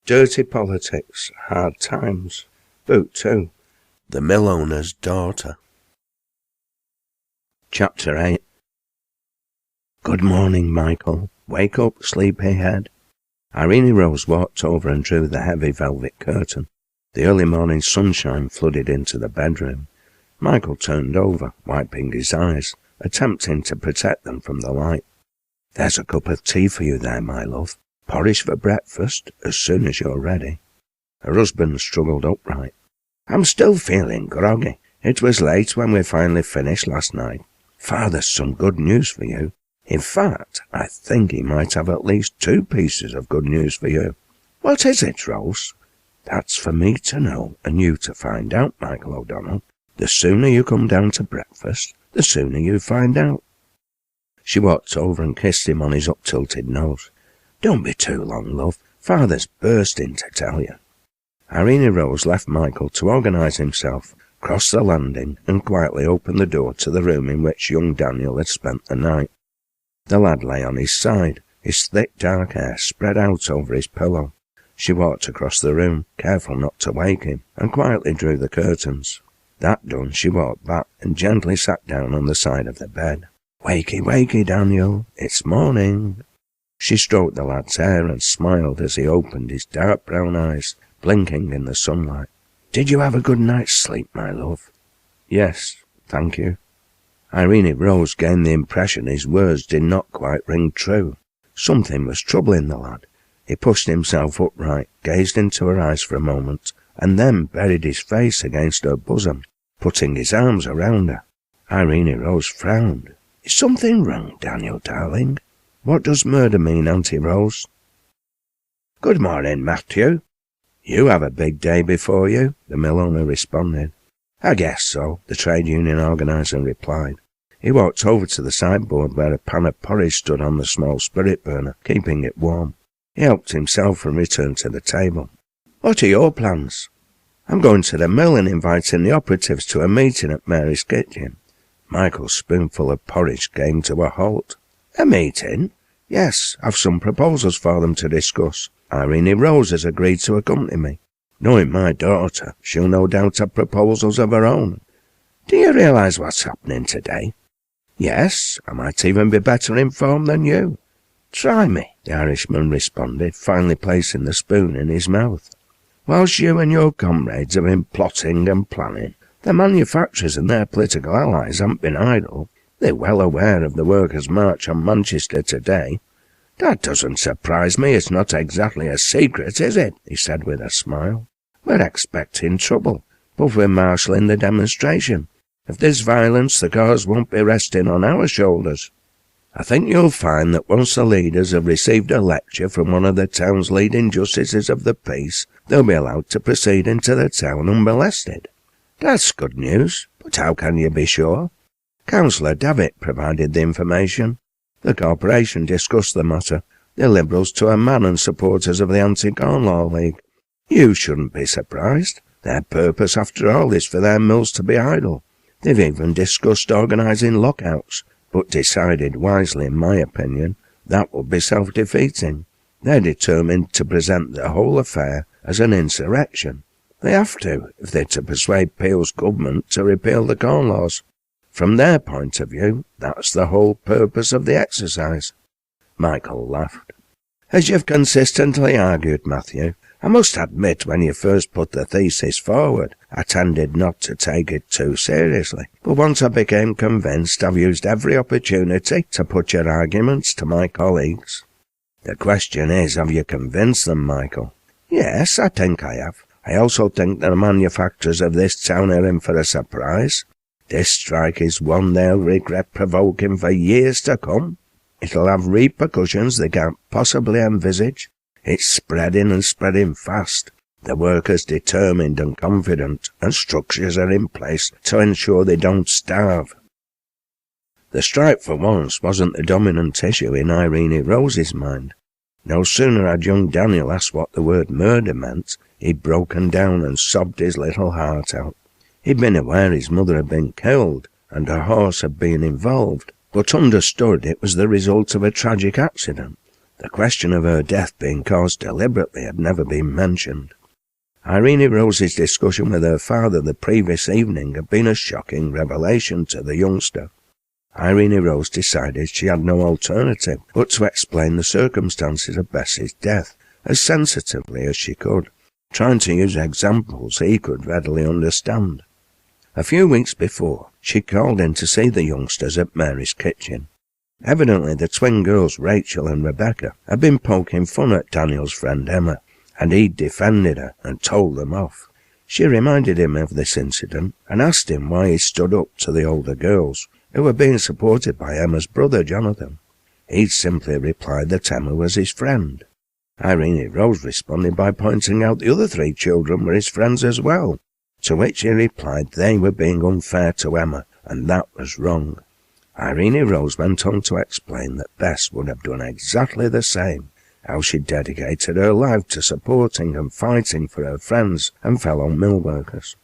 Dirty Politics, Hard Times. Book 2. The Millowner's Daughter. Chapter 8. Good morning, Michael. Wake up, sleepyhead. Irene Rose walked over and drew the heavy velvet curtain. The early morning sunshine flooded into the bedroom. Michael turned over, wiping his eyes, attempting to protect them from the light. There's a cup of tea for you there, my love. Porridge for breakfast, as soon as you're ready. Her husband struggled upright. I'm still feeling groggy. It was late when we finally finished last night. Father's some good news for you. In fact, I think he might have at least 2 pieces of good news for you. What is it, Rose? That's for me to know, and you to find out, Michael O'Donnell. The sooner you come down to breakfast, the sooner you find out. She walked over and kissed him on his up-tilted nose. Don't be too long, love. Father's bursting to tell you. Irene Rose left Michael to organise himself, crossed the landing, and quietly opened the door to the room in which young Daniel had spent the night. The lad lay on his side, his thick dark hair spread out over his pillow. She walked across the room, careful not to wake him, and quietly drew the curtains. That done, she walked back and gently sat down on the side of the bed. Wakey, wakey, Daniel, it's morning. She stroked the lad's hair and smiled as he opened his dark brown eyes, blinking in the sunlight. Did you have a good night's sleep, my love? Yes, thank you. Irene Rose gained the impression his words did not quite ring true. Something was troubling the lad. He pushed himself upright, gazed into her eyes for a moment, and then buried his face against her bosom, putting his arms around her. Irene Rose frowned. Is something wrong, Daniel, darling? What does murder mean, Auntie Rose? Good morning, Matthew. You have a big day before you, the millowner responded. I guess so, the trade union organiser replied. He walked over to the sideboard where a pan of porridge stood on the small spirit burner, keeping it warm. He helped himself and returned to the table. What are your plans? I'm going to the mill and inviting the operatives to a meeting at Mary's kitchen. Michael's spoonful of porridge came to a halt. A meeting? Yes, I've some proposals for them to discuss. Irene Rose has agreed to accompany me. Knowing my daughter, she'll no doubt have proposals of her own. Do you realise what's happening today? Yes, I might even be better informed than you. Try me, the Irishman responded, finally placing the spoon in his mouth. Whilst you and your comrades have been plotting and planning, the manufacturers and their political allies haven't been idle. They're well aware of the workers' march on Manchester today. That doesn't surprise me. It's not exactly a secret, is it? He said with a smile. We're expecting trouble, but we're marshalling the demonstration. If there's violence, the cause won't be resting on our shoulders. I think you'll find that once the leaders have received a lecture from one of the town's leading justices of the peace, they'll be allowed to proceed into the town unmolested. That's good news, but how can you be sure? Councillor Davitt provided the information. The corporation discussed the matter, the Liberals to a man and supporters of the Anti-Corn Law League. You shouldn't be surprised. Their purpose, after all, is for their mills to be idle. They've even discussed organising lockouts, but decided wisely, in my opinion, that would be self-defeating. They're determined to present the whole affair as an insurrection. They have to, if they're to persuade Peel's government to repeal the Corn Laws. From their point of view, that's the whole purpose of the exercise. Michael laughed. As you've consistently argued, Matthew, I must admit when you first put the thesis forward, I tended not to take it too seriously. But once I became convinced, I've used every opportunity to put your arguments to my colleagues. The question is, have you convinced them, Michael? Yes, I think I have. I also think the manufacturers of this town are in for a surprise. This strike is one they'll regret provoking for years to come. It'll have repercussions they can't possibly envisage. It's spreading and spreading fast. The workers determined and confident, and structures are in place to ensure they don't starve. The strike for once wasn't the dominant issue in Irene Rose's mind. No sooner had young Daniel asked what the word murder meant, he'd broken down and sobbed his little heart out. He'd been aware his mother had been killed, and her horse had been involved, but understood it was the result of a tragic accident. The question of her death being caused deliberately had never been mentioned. Irene Rose's discussion with her father the previous evening had been a shocking revelation to the youngster. Irene Rose decided she had no alternative but to explain the circumstances of Bess's death as sensitively as she could, trying to use examples he could readily understand. A few weeks before, she called in to see the youngsters at Mary's kitchen. Evidently the twin girls, Rachel and Rebecca, had been poking fun at Daniel's friend Emma, and he'd defended her and told them off. She reminded him of this incident and asked him why he stood up to the older girls, who were being supported by Emma's brother Jonathan. He'd simply replied that Emma was his friend. Irene Rose responded by pointing out the other 3 children were his friends as well, to which he replied they were being unfair to Emma, and that was wrong. Irene Rose went on to explain that Bess would have done exactly the same, how she dedicated her life to supporting and fighting for her friends and fellow mill workers.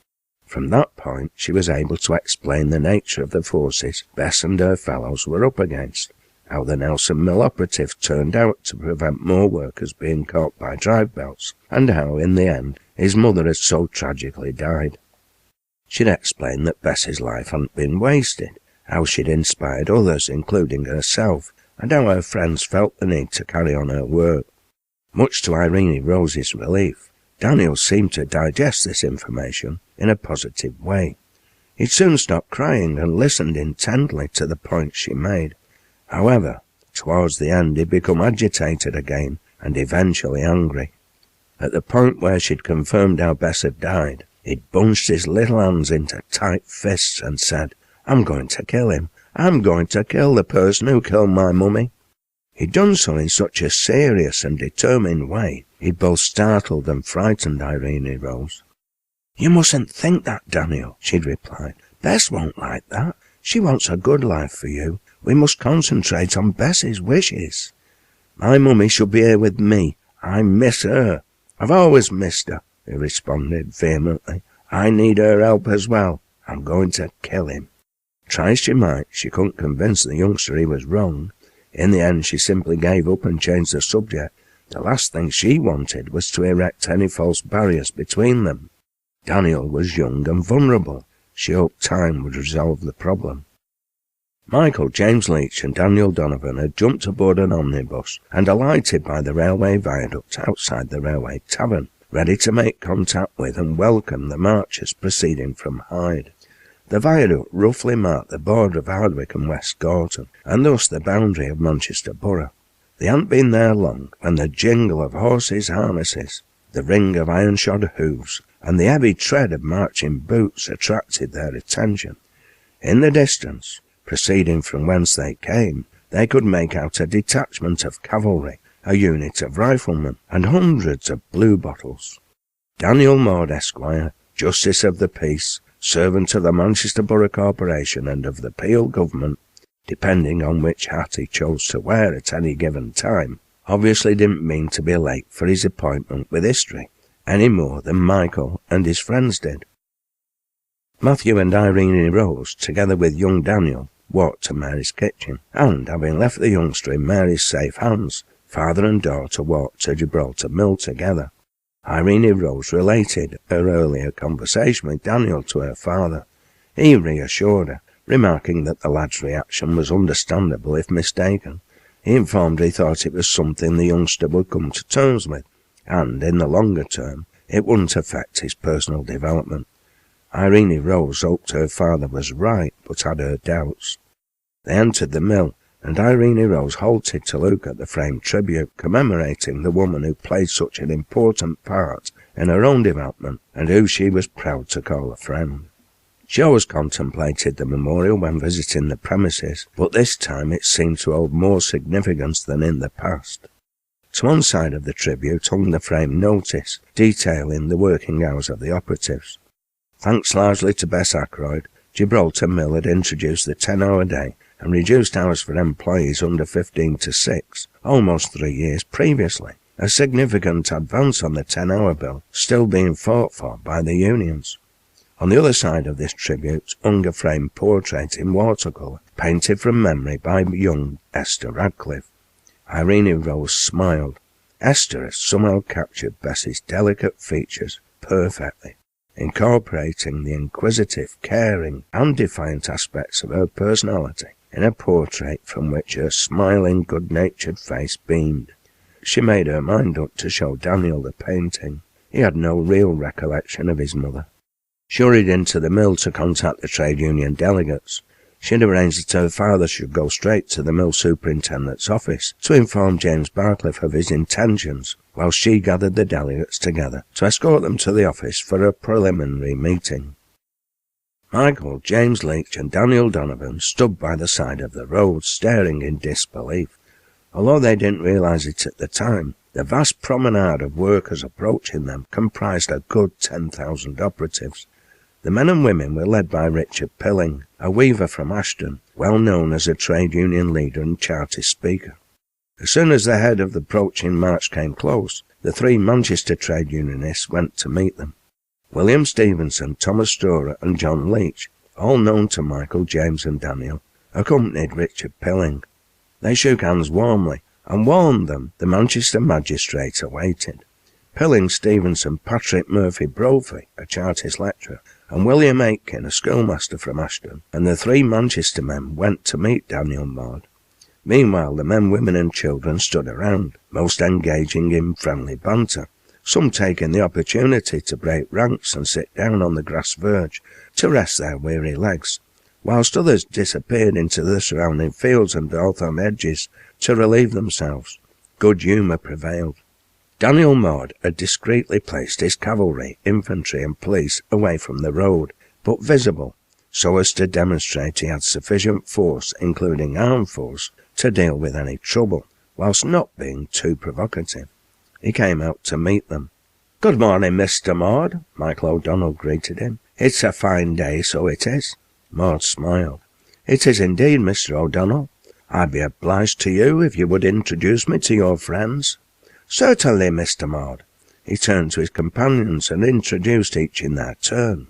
From that point, she was able to explain the nature of the forces Bess and her fellows were up against, how the Nelson Mill operative turned out to prevent more workers being caught by drive belts, and how, in the end, his mother had so tragically died. She'd explained that Bess's life hadn't been wasted, how she'd inspired others, including herself, and how her friends felt the need to carry on her work. Much to Irene Rose's relief, Daniel seemed to digest this information in a positive way. He'd soon stopped crying and listened intently to the points she made. However, towards the end he'd become agitated again and eventually angry. At the point where she'd confirmed how Bess had died, he'd bunched his little hands into tight fists and said, "I'm going to kill him. I'm going to kill the person who killed my mummy." He'd done so in such a serious and determined way, he'd both startled and frightened Irene Rose. "You mustn't think that, Daniel," she'd replied. "Bess won't like that. She wants a good life for you. We must concentrate on Bess's wishes." "My mummy should be here with me. I miss her. I've always missed her," he responded vehemently. "I need her help as well. I'm going to kill him." Try as she might, she couldn't convince the youngster he was wrong. In the end, she simply gave up and changed the subject. The last thing she wanted was to erect any false barriers between them. Daniel was young and vulnerable. She hoped time would resolve the problem. Michael, James Leach and Daniel Donovan had jumped aboard an omnibus and alighted by the railway viaduct outside the railway tavern, ready to make contact with and welcome the marchers proceeding from Hyde. The viaduct roughly marked the border of Hardwick and West Gorton, and thus the boundary of Manchester Borough. They hadn't been there long when the jingle of horses' harnesses, the ring of iron-shod hoofs, and the heavy tread of marching boots attracted their attention. In the distance, proceeding from whence they came, they could make out a detachment of cavalry, a unit of riflemen, and hundreds of blue bottles. Daniel Maud, Esquire, Justice of the Peace, servant of the Manchester Borough Corporation and of the Peel Government, depending on which hat he chose to wear at any given time, obviously didn't mean to be late for his appointment with history, any more than Michael and his friends did. Matthew and Irene Rose, together with young Daniel, walked to Mary's kitchen, and, having left the youngster in Mary's safe hands, father and daughter walked to Gibraltar Mill together. Irene Rose related her earlier conversation with Daniel to her father. He reassured her, remarking that the lad's reaction was understandable if mistaken. He informed her he thought it was something the youngster would come to terms with, and, in the longer term, it wouldn't affect his personal development. Irene Rose hoped her father was right, but had her doubts. They entered the mill, and Irene Rose halted to look at the framed tribute commemorating the woman who played such an important part in her own development and who she was proud to call a friend. She always contemplated the memorial when visiting the premises, but this time it seemed to hold more significance than in the past. To one side of the tribute hung the framed notice detailing the working hours of the operatives. Thanks largely to Bess Ackroyd, Gibraltar Mill had introduced the 10-hour day and reduced hours for employees under 15 to 6, almost 3 years previously, a significant advance on the 10-hour bill still being fought for by the unions. On the other side of this tribute hung a framed portrait in watercolour, painted from memory by young Esther Radcliffe. Irene Rose smiled. Esther had somehow captured Bessie's delicate features perfectly, incorporating the inquisitive, caring, and defiant aspects of her personality in a portrait from which her smiling, good-natured face beamed. She made her mind up to show Daniel the painting. He had no real recollection of his mother. She hurried into the mill to contact the trade union delegates. She had arranged that her father should go straight to the mill superintendent's office to inform James Barcliffe of his intentions, while she gathered the delegates together to escort them to the office for a preliminary meeting. Michael, James Leach and Daniel Donovan stood by the side of the road, staring in disbelief. Although they didn't realise it at the time, the vast promenade of workers approaching them comprised a good 10,000 operatives. The men and women were led by Richard Pilling, a weaver from Ashton, well known as a trade union leader and Chartist speaker. As soon as the head of the approaching march came close, the three Manchester trade unionists went to meet them. William Stevenson, Thomas Storer and John Leach, all known to Michael, James and Daniel, accompanied Richard Pilling. They shook hands warmly and warned them the Manchester magistrate awaited. Pilling, Stevenson, Patrick Murphy Brophy, a Chartist lecturer, and William Aitken, a schoolmaster from Ashton, and the three Manchester men went to meet Daniel Maud. Meanwhile, the men, women and children stood around, most engaging in friendly banter, some taking the opportunity to break ranks and sit down on the grass verge to rest their weary legs, whilst others disappeared into the surrounding fields and hawthorn hedges to relieve themselves. Good humour prevailed. Daniel Maud had discreetly placed his cavalry, infantry and police away from the road, but visible, so as to demonstrate he had sufficient force, including armed force, to deal with any trouble, whilst not being too provocative. He came out to meet them. "Good morning, Mr. Maud," Michael O'Donnell greeted him. "It's a fine day, so it is." Maud smiled. "It is indeed, Mr. O'Donnell. I'd be obliged to you if you would introduce me to your friends." "Certainly, Mr. Maud." He turned to his companions and introduced each in their turn.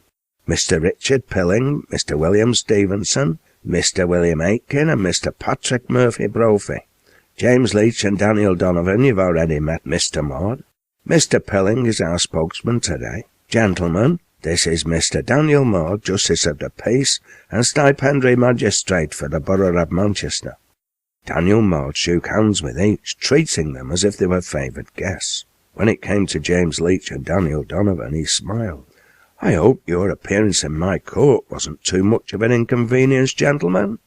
"Mr. Richard Pilling, Mr. William Stevenson, Mr. William Aitken and Mr. Patrick Murphy Brophy. James Leach and Daniel Donovan you've already met, Mr. Maud. Mr. Pilling is our spokesman today. Gentlemen, this is Mr. Daniel Maud, Justice of the Peace and Stipendiary Magistrate for the Borough of Manchester." Daniel Maud shook hands with each, treating them as if they were favoured guests. When it came to James Leach and Daniel Donovan, he smiled. "I hope your appearance in my court wasn't too much of an inconvenience, gentlemen?"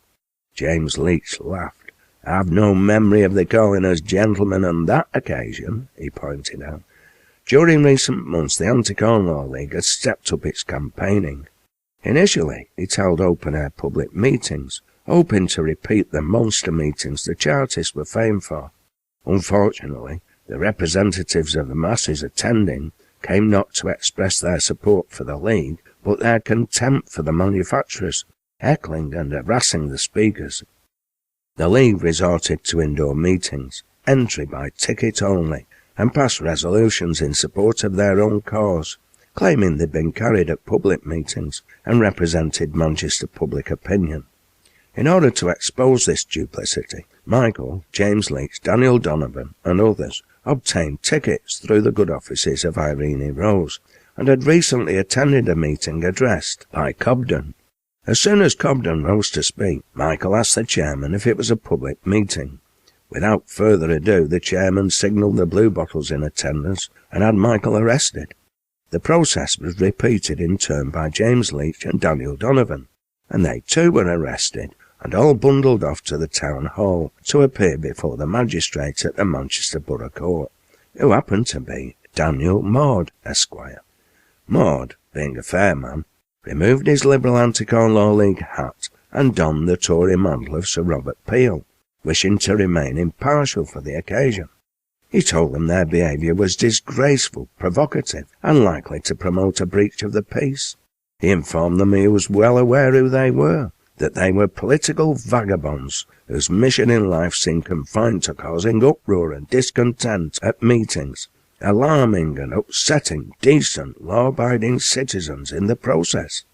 James Leach laughed. "I've no memory of the calling us gentlemen on that occasion," he pointed out. During recent months, the Anti-Corn Law League had stepped up its campaigning. Initially, it held open-air public meetings, hoping to repeat the monster meetings the Chartists were famed for. Unfortunately, the representatives of the masses attending came not to express their support for the League, but their contempt for the manufacturers, heckling and harassing the speakers. The League resorted to indoor meetings, entry by ticket only, and passed resolutions in support of their own cause, claiming they'd been carried at public meetings and represented Manchester public opinion. In order to expose this duplicity, Michael, James Leach, Daniel Donovan and others obtained tickets through the good offices of Irene Rose and had recently attended a meeting addressed by Cobden. As soon as Cobden rose to speak, Michael asked the chairman if it was a public meeting. Without further ado, the chairman signalled the blue bottles in attendance and had Michael arrested. The process was repeated in turn by James Leach and Daniel Donovan, and they too were arrested and all bundled off to the town hall to appear before the magistrate at the Manchester Borough Court, who happened to be Daniel Maud, Esquire. Maud, being a fair man, removed his Liberal Anti-Corn Law League hat and donned the Tory mantle of Sir Robert Peel, wishing to remain impartial for the occasion. He told them their behaviour was disgraceful, provocative, and likely to promote a breach of the peace. He informed them he was well aware who they were, that they were political vagabonds whose mission in life seemed confined to causing uproar and discontent at meetings, alarming and upsetting decent, law-abiding citizens in the process.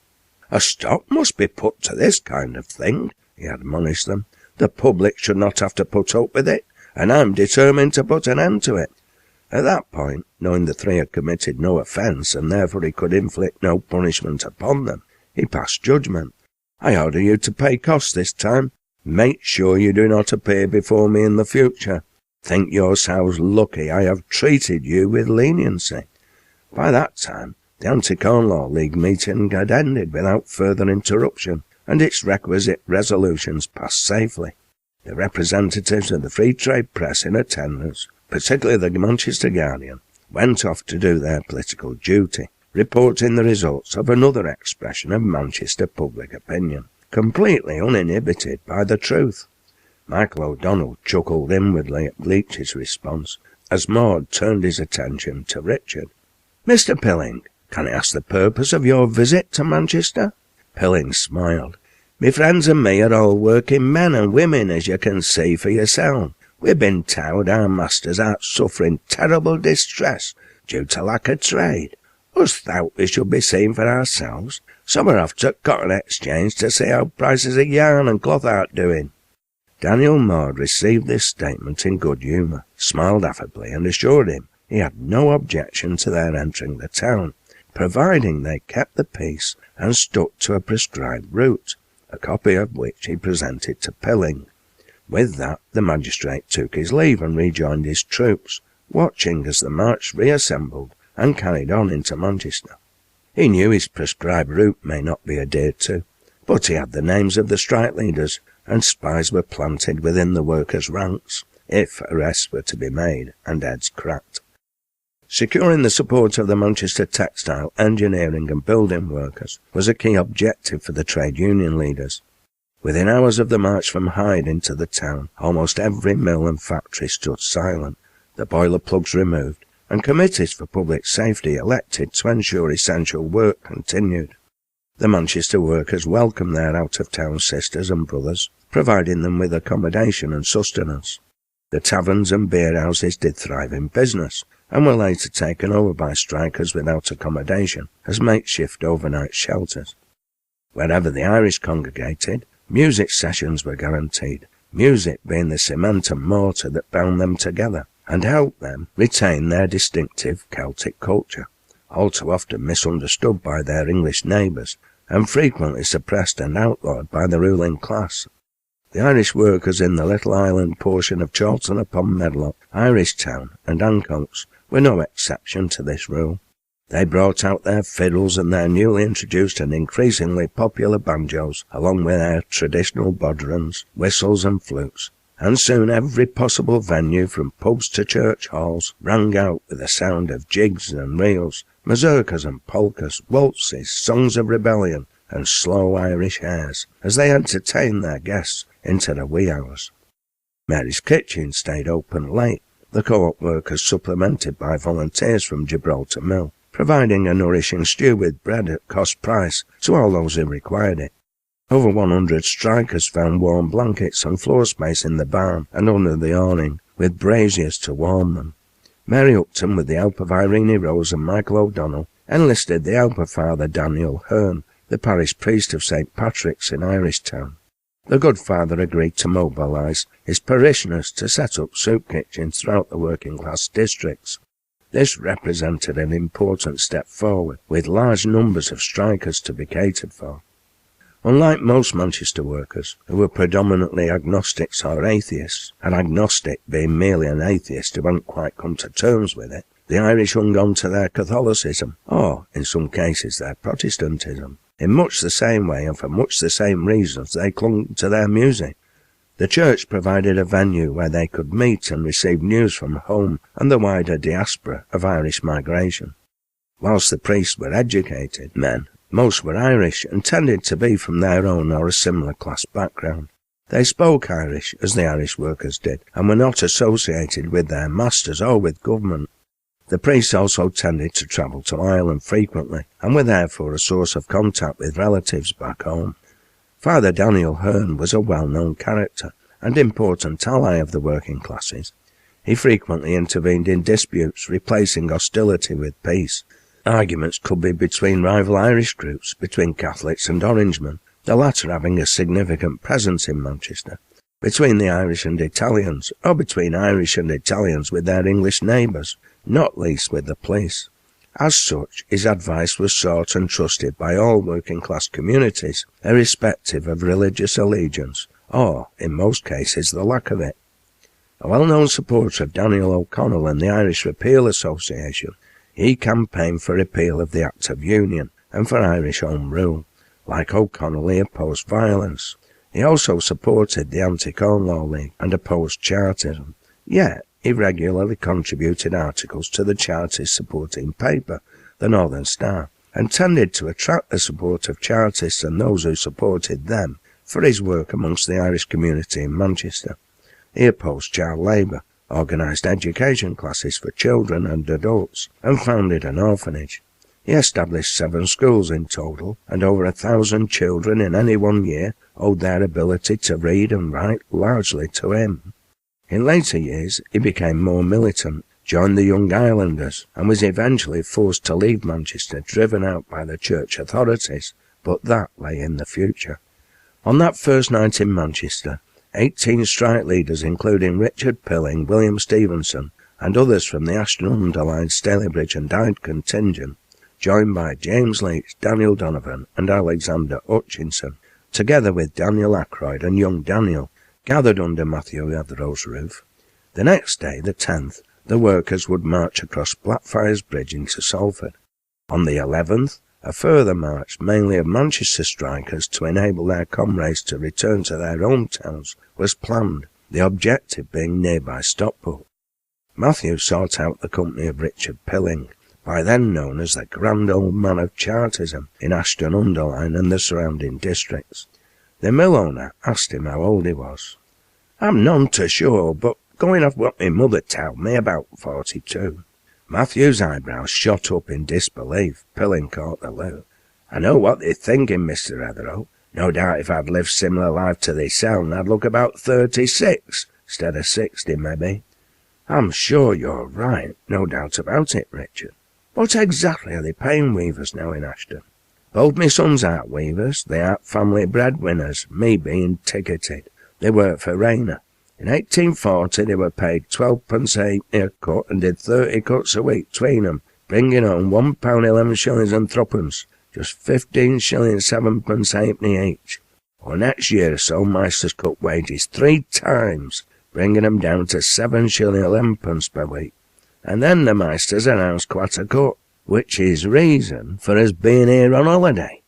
"A stop must be put to this kind of thing," he admonished them. "The public should not have to put up with it, and I'm determined to put an end to it." At that point, knowing the three had committed no offence, and therefore he could inflict no punishment upon them, he passed judgment. "I order you to pay costs this time. Make sure you do not appear before me in the future. Think yourselves lucky I have treated you with leniency." By that time, the Anti-Corn Law League meeting had ended without further interruption, and its requisite resolutions passed safely. The representatives of the Free Trade Press in attendance, particularly the Manchester Guardian, went off to do their political duty, reporting the results of another expression of Manchester public opinion, completely uninhibited by the truth. Michael O'Donnell chuckled inwardly at Leach's response, as Maud turned his attention to Richard. "Mr. Pilling, can I ask the purpose of your visit to Manchester?" Pilling smiled. "Me friends and me are all working men and women, as you can see for yourself. We've been told our masters are suffering terrible distress due to lack of trade. Us thought we should be seen for ourselves, so we're off to Cotton Exchange to see how prices of yarn and cloth are doing." Daniel Maud received this statement in good humour, smiled affably, and assured him he had no objection to their entering the town, providing they kept the peace and stuck to a prescribed route, a copy of which he presented to Pilling. With that, the magistrate took his leave and rejoined his troops, watching as the march reassembled and carried on into Manchester. He knew his prescribed route may not be adhered to, but he had the names of the strike leaders, and spies were planted within the workers' ranks, if arrests were to be made and heads cracked. Securing the support of the Manchester textile, engineering and building workers was a key objective for the trade union leaders. Within hours of the march from Hyde into the town, almost every mill and factory stood silent, the boiler plugs removed, and committees for public safety elected to ensure essential work continued. The Manchester workers welcomed their out-of-town sisters and brothers, providing them with accommodation and sustenance. The taverns and beerhouses did thrive in business, and were later taken over by strikers without accommodation as makeshift overnight shelters. Wherever the Irish congregated, music sessions were guaranteed, music being the cement and mortar that bound them together and helped them retain their distinctive Celtic culture, all too often misunderstood by their English neighbours and frequently suppressed and outlawed by the ruling class. The Irish workers in the little island portion of Chorlton-upon-Medlock, Irish Town and Ancoats were no exception to this rule. They brought out their fiddles and their newly introduced and increasingly popular banjos, along with their traditional bodhrans, whistles and flutes, and soon every possible venue from pubs to church halls rang out with the sound of jigs and reels, mazurkas and polkas, waltzes, songs of rebellion, and slow Irish airs, as they entertained their guests into the wee hours. Mary's Kitchen stayed open late, the co-op workers supplemented by volunteers from Gibraltar Mill, providing a nourishing stew with bread at cost price to all those who required it. Over 100 strikers found warm blankets and floor space in the barn and under the awning, with braziers to warm them. Mary Upton, with the help of Irene Rose and Michael O'Donnell, enlisted the help of Father Daniel Hearn, the parish priest of St. Patrick's in Irish Town. The good father agreed to mobilise his parishioners to set up soup kitchens throughout the working-class districts. This represented an important step forward, with large numbers of strikers to be catered for. Unlike most Manchester workers, who were predominantly agnostics or atheists, an agnostic being merely an atheist who hadn't quite come to terms with it, the Irish hung on to their Catholicism, or, in some cases, their Protestantism. In much the same way and for much the same reasons they clung to their music. The church provided a venue where they could meet and receive news from home and the wider diaspora of Irish migration. Whilst the priests were educated men, most were Irish and tended to be from their own or a similar class background. They spoke Irish, as the Irish workers did, and were not associated with their masters or with government. The priests also tended to travel to Ireland frequently, and were therefore a source of contact with relatives back home. Father Daniel Hearn was a well-known character and important ally of the working classes. He frequently intervened in disputes, replacing hostility with peace. Arguments could be between rival Irish groups, between Catholics and Orangemen, the latter having a significant presence in Manchester, between the Irish and Italians, or between Irish and Italians with their English neighbours, not least with the police. As such, his advice was sought and trusted by all working-class communities, irrespective of religious allegiance, or, in most cases, the lack of it. A well-known supporter of Daniel O'Connell and the Irish Repeal Association, he campaigned for repeal of the Act of Union and for Irish Home Rule. Like O'Connell, he opposed violence. He also supported the Anti-Corn Law League and opposed Chartism. Yet, he regularly contributed articles to the Chartist supporting paper, the Northern Star, and tended to attract the support of Chartists and those who supported them for his work amongst the Irish community in Manchester. He opposed child labour, organised education classes for children and adults, and founded an orphanage. He established 7 schools in total, and over 1,000 children in any one year owed their ability to read and write largely to him. In later years, he became more militant, joined the Young Irelanders, and was eventually forced to leave Manchester, driven out by the church authorities, but that lay in the future. On that first night in Manchester, 18 strike leaders, including Richard Pilling, William Stevenson, and others from the Ashton-under-Lyne, Stalybridge and Hyde contingent, joined by James Leach, Daniel Donovan and Alexander Hutchinson, together with Daniel Ackroyd and young Daniel, gathered under Matthew Etherow's roof. The next day, the 10th, the workers would march across Blackfriars Bridge into Salford. On the 11th, a further march, mainly of Manchester strikers, to enable their comrades to return to their hometowns, was planned, the objective being nearby Stockport. Matthew sought out the company of Richard Pilling, by then known as the Grand Old Man of Chartism in Ashton-under-Lyne and the surrounding districts. The Millowner asked him how old he was. "I'm none too sure, but going off what my mother told me, about 42. Matthew's eyebrows shot up in disbelief. Pilling caught the loo. "I know what they're thinking, Mr. Etherow. No doubt if I'd lived similar life to thyself, I'd look about 36, instead of 60, maybe." "I'm sure you're right, no doubt about it, Richard. What exactly are they paying weavers now in Ashton?" "Both my sons aren't weavers. They aren't family breadwinners, me being ticketed. They work for Rayner. In 1840 they were paid 12 halfpenny a cut and did 30 cuts a week between them, bringing home £1 11 shillings and threepence, just 15 shillings 7 halfpenny each. Or next year or so, Meisters cut wages 3 times, bringing them down to 7 shillings 11 per week. And then the Meisters announced quite a cut, which is reason for us being here on holiday."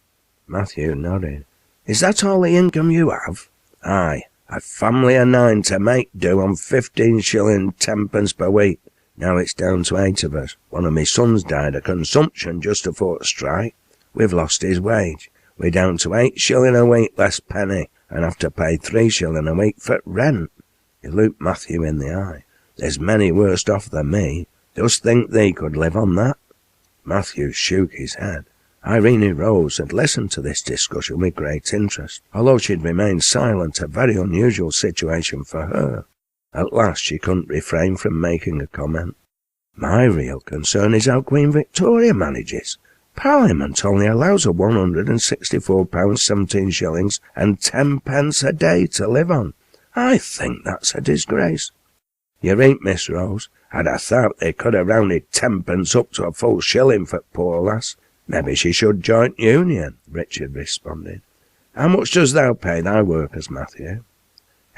Matthew nodded. "Is that all the income you have?" "Aye, a family of 9 to make do on 15 shillings 10 per week. Now it's down to 8 of us. One of my sons died of consumption just afore the strike. We've lost his wage. We're down to 8 shillings a week less penny, and have to pay 3 shillings a week for rent." He looked Matthew in the eye. "There's many worse off than me. Just think they could live on that?" Matthew shook his head. Irene Rose had listened to this discussion with great interest, although she'd remained silent, a very unusual situation for her. At last she couldn't refrain from making a comment. "My real concern is how Queen Victoria manages. Parliament only allows her £164 17 shillings and 10 pence a day to live on. I think that's a disgrace." "You ain't, Miss Rose. I'd ha' thought they could have rounded 10 pence up to a full shilling for poor lass. Maybe she should join union," Richard responded. "How much does thou pay thy workers, Matthew?"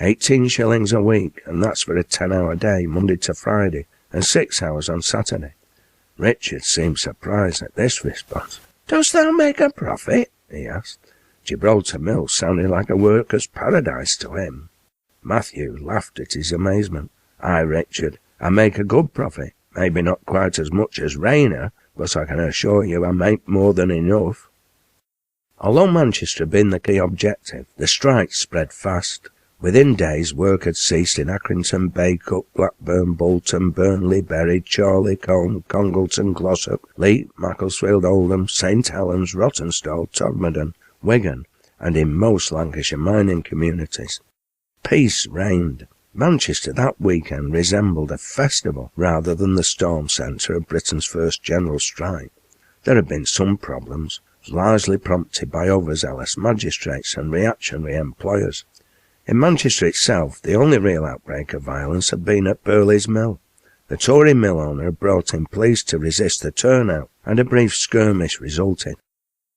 18 shillings a week, and that's for a 10-hour day, Monday to Friday, and 6 hours on Saturday. Richard seemed surprised at this response. "Dost thou make a profit?" he asked. Gibraltar Mill sounded like a worker's paradise to him. Matthew laughed at his amazement. "Aye, Richard, I make a good profit. Maybe not quite as much as Rayner, but I can assure you I make more than enough." Although Manchester had been the key objective, the strike spread fast. Within days, work had ceased in Accrington, Bacup, Blackburn, Bolton, Burnley, Bury, Chorley, Colne, Congleton, Glossop, Leet, Macclesfield, Oldham, St Helens, Rawtenstall, Todmorden, Wigan, and in most Lancashire mining communities. Peace reigned. Manchester that weekend resembled a festival rather than the storm centre of Britain's first general strike. There had been some problems, largely prompted by overzealous magistrates and reactionary employers. In Manchester itself, the only real outbreak of violence had been at Burley's Mill. The Tory mill owner had brought in police to resist the turnout, and a brief skirmish resulted.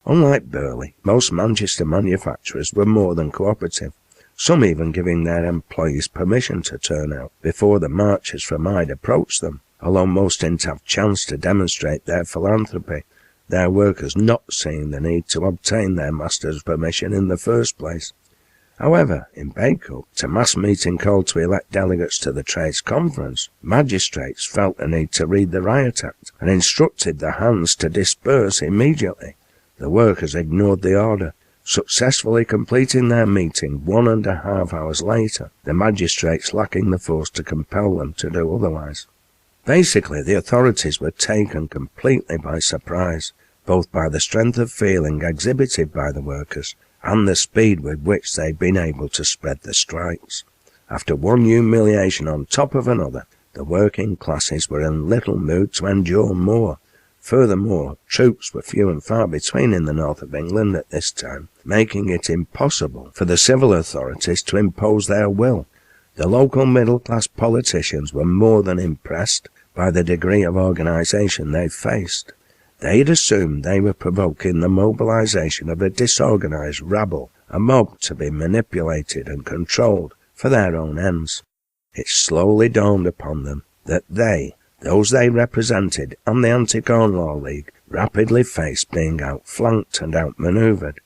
Unlike Burley, most Manchester manufacturers were more than cooperative, some even giving their employees permission to turn out before the marchers from Hyde approached them, although most didn't have a chance to demonstrate their philanthropy, their workers not seeing the need to obtain their master's permission in the first place. However, in Bacup, to mass meeting called to elect delegates to the Trades Conference, magistrates felt the need to read the Riot Act and instructed the hands to disperse immediately. The workers ignored the order, successfully completing their meeting 1.5 hours later, the magistrates lacking the force to compel them to do otherwise. Basically, the authorities were taken completely by surprise, both by the strength of feeling exhibited by the workers and the speed with which they'd been able to spread the strikes. After one humiliation on top of another, the working classes were in little mood to endure more. Furthermore, troops were few and far between in the north of England at this time, making it impossible for the civil authorities to impose their will. The local middle-class politicians were more than impressed by the degree of organisation they faced. They'd assumed they were provoking the mobilisation of a disorganised rabble, a mob to be manipulated and controlled for their own ends. It slowly dawned upon them that those they represented, and the Anti-Corn Law League, rapidly faced being outflanked and outmanoeuvred.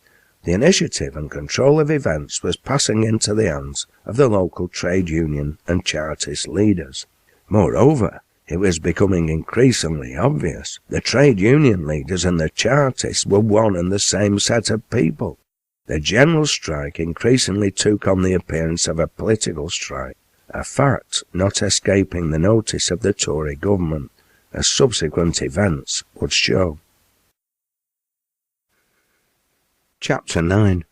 The initiative and control of events was passing into the hands of the local trade union and Chartist leaders. Moreover, it was becoming increasingly obvious the trade union leaders and the Chartists were one and the same set of people. The general strike increasingly took on the appearance of a political strike, a fact not escaping the notice of the Tory government, as subsequent events would show. Chapter 9.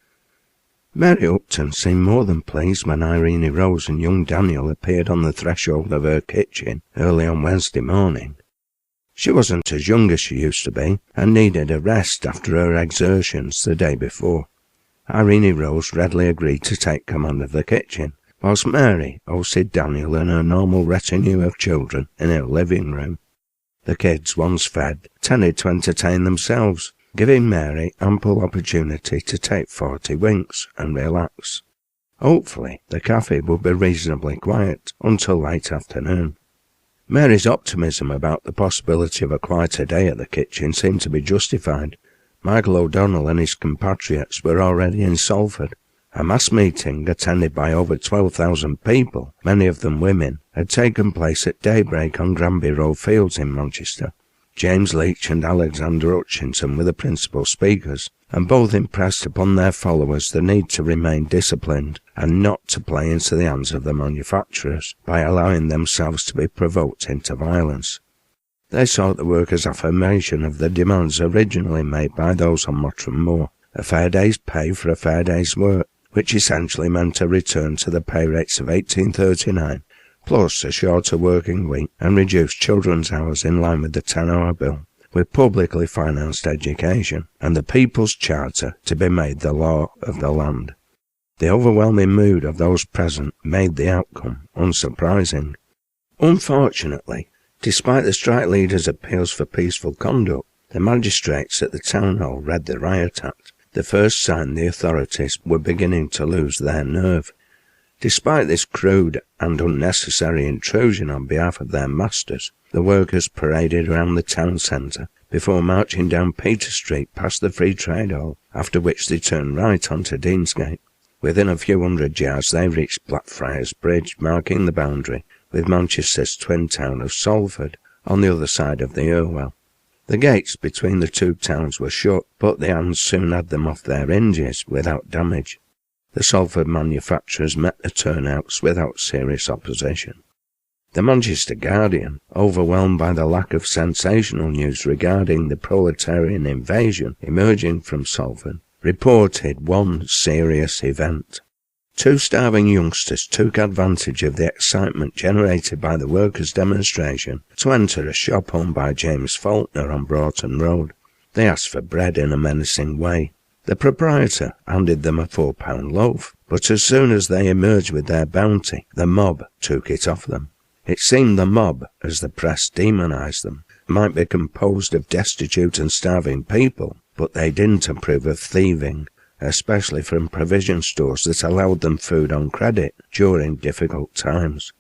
Mary Upton seemed more than pleased when Irene Rose and young Daniel appeared on the threshold of her kitchen early on Wednesday morning. She wasn't as young as she used to be, and needed a rest after her exertions the day before. Irene Rose readily agreed to take command of the kitchen, whilst Mary hosted Daniel and her normal retinue of children in her living room. The kids, once fed, tended to entertain themselves, giving Mary ample opportunity to take 40 winks and relax. Hopefully, the cafe would be reasonably quiet until late afternoon. Mary's optimism about the possibility of a quieter day at the kitchen seemed to be justified. Michael O'Donnell and his compatriots were already in Salford. A mass meeting attended by over 12,000 people, many of them women, had taken place at daybreak on Granby Road Fields in Manchester. James Leach and Alexander Hutchinson were the principal speakers, and both impressed upon their followers the need to remain disciplined and not to play into the hands of the manufacturers by allowing themselves to be provoked into violence. They sought the workers' affirmation of the demands originally made by those on Mottram Moor, a fair day's pay for a fair day's work, which essentially meant a return to the pay rates of 1839, plus a shorter working week and reduced children's hours in line with the 10-hour bill, with publicly financed education, and the People's Charter to be made the law of the land. The overwhelming mood of those present made the outcome unsurprising. Unfortunately, despite the strike leaders' appeals for peaceful conduct, the magistrates at the town hall read the Riot Act, the first sign the authorities were beginning to lose their nerve. Despite this crude and unnecessary intrusion on behalf of their masters, the workers paraded around the town centre before marching down Peter Street past the Free Trade Hall, after which they turned right onto Deansgate. Within a few hundred yards they reached Blackfriars Bridge, marking the boundary with Manchester's twin town of Salford on the other side of the Irwell. The gates between the two towns were shut, but the hands soon had them off their hinges without damage. The Salford manufacturers met the turnouts without serious opposition. The Manchester Guardian, overwhelmed by the lack of sensational news regarding the proletarian invasion emerging from Salford, reported one serious event. 2 starving youngsters took advantage of the excitement generated by the workers' demonstration to enter a shop owned by James Faulkner on Broughton Road. They asked for bread in a menacing way. The proprietor handed them a £4 loaf, but as soon as they emerged with their bounty, the mob took it off them. It seemed the mob, as the press demonised them, might be composed of destitute and starving people, but they didn't approve of thieving, especially from provision stores that allowed them food on credit during difficult times.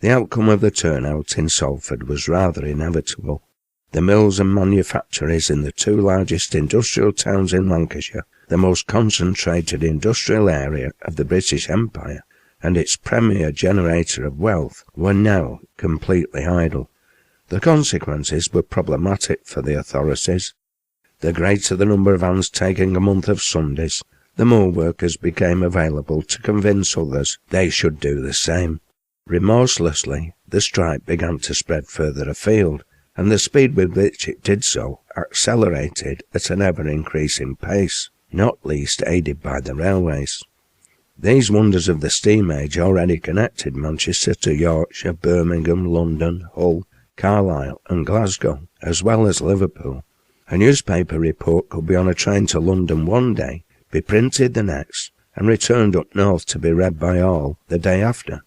The outcome of the turnout in Salford was rather inevitable. The mills and manufactories in the two largest industrial towns in Lancashire, the most concentrated industrial area of the British Empire, and its premier generator of wealth, were now completely idle. The consequences were problematic for the authorities. The greater the number of hands taking a month of Sundays, the more workers became available to convince others they should do the same. Remorselessly, the strike began to spread further afield, and the speed with which it did so accelerated at an ever-increasing pace, not least aided by the railways. These wonders of the steam age already connected Manchester to Yorkshire, Birmingham, London, Hull, Carlisle and Glasgow, as well as Liverpool. A newspaper report could be on a train to London one day, be printed the next, and returned up north to be read by all the day after.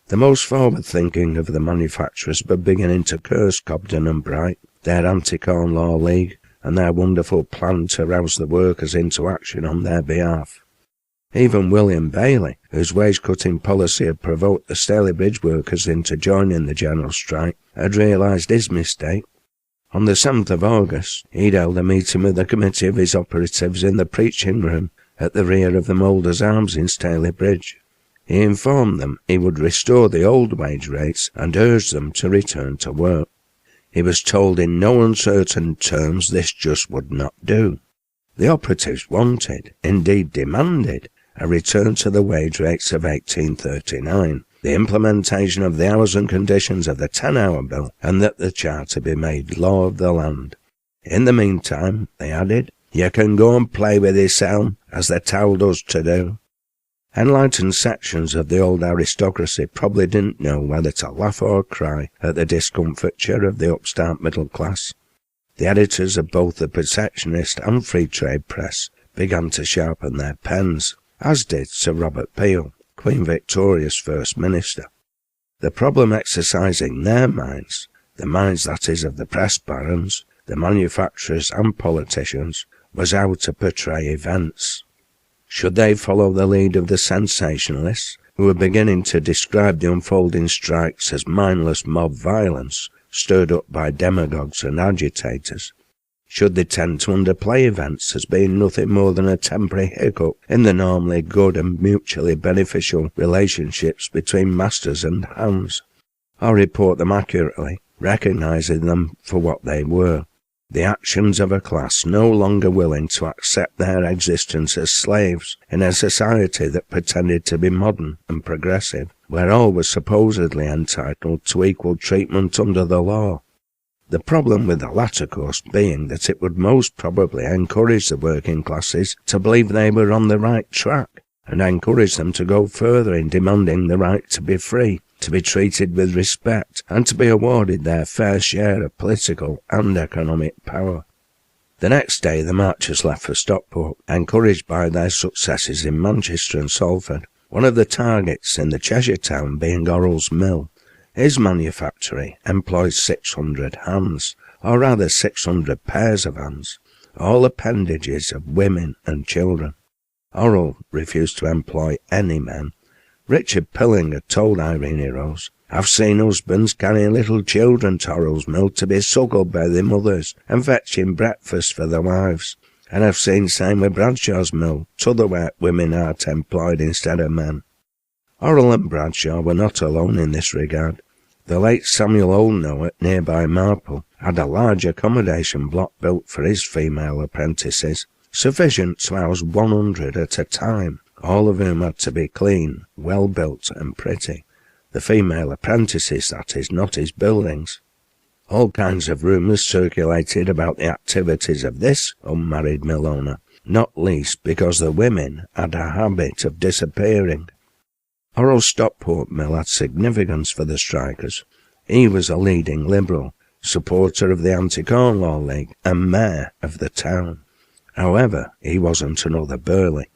The most forward-thinking of the manufacturers were beginning to curse Cobden and Bright, their anti-Corn Law League, and their wonderful plan to rouse the workers into action on their behalf. Even William Bailey, whose wage-cutting policy had provoked the Stalybridge workers into joining the general strike, had realised his mistake. On the 7th of August, he'd held a meeting with a committee of his operatives in the preaching room at the rear of the Moulder's Arms in Stalybridge. He informed them he would restore the old wage rates and urged them to return to work. He was told in no uncertain terms this just would not do. The operatives wanted, indeed demanded, a return to the wage rates of 1839, the implementation of the hours and conditions of the 10-hour bill, and that the charter be made law of the land. In the meantime, they added, you can go and play with his elm, as the Toil does to do. Enlightened sections of the old aristocracy probably didn't know whether to laugh or cry at the discomfiture of the upstart middle class. The editors of both the protectionist and free trade press began to sharpen their pens, as did Sir Robert Peel, Queen Victoria's First Minister. The problem exercising their minds, the minds that is of the press barons, the manufacturers and politicians, was how to portray events. Should they follow the lead of the sensationalists, who were beginning to describe the unfolding strikes as mindless mob violence, stirred up by demagogues and agitators? Should they tend to underplay events as being nothing more than a temporary hiccup in the normally good and mutually beneficial relationships between masters and hands? Or report them accurately, recognising them for what they were, the actions of a class no longer willing to accept their existence as slaves in a society that pretended to be modern and progressive, where all were supposedly entitled to equal treatment under the law. The problem with the latter course being that it would most probably encourage the working classes to believe they were on the right track, and encourage them to go further in demanding the right to be free, to be treated with respect, and to be awarded their fair share of political and economic power. The next day the marchers left for Stockport, encouraged by their successes in Manchester and Salford, one of the targets in the Cheshire town being Orrell's Mill. His manufactory employs 600 hands, or rather 600 pairs of hands, all appendages of women and children. Orrell refused to employ any men. Richard Pilling had told Irene Rose, I've seen husbands carrying little children to Orrell's Mill to be suckled by their mothers and fetching breakfast for their wives. And I've seen same with Bradshaw's Mill, t'other where women are employed instead of men. Orrell and Bradshaw were not alone in this regard. The late Samuel Oldknow at nearby Marple had a large accommodation block built for his female apprentices, sufficient to house 100 at a time, all of whom had to be clean, well-built and pretty. The female apprentices, that is, not his buildings. All kinds of rumours circulated about the activities of this unmarried millowner, not least because the women had a habit of disappearing. Orrell's Stockport Mill had significance for the strikers. He was a leading Liberal, supporter of the Anti-Corn Law League and mayor of the town. However, he wasn't another Burley.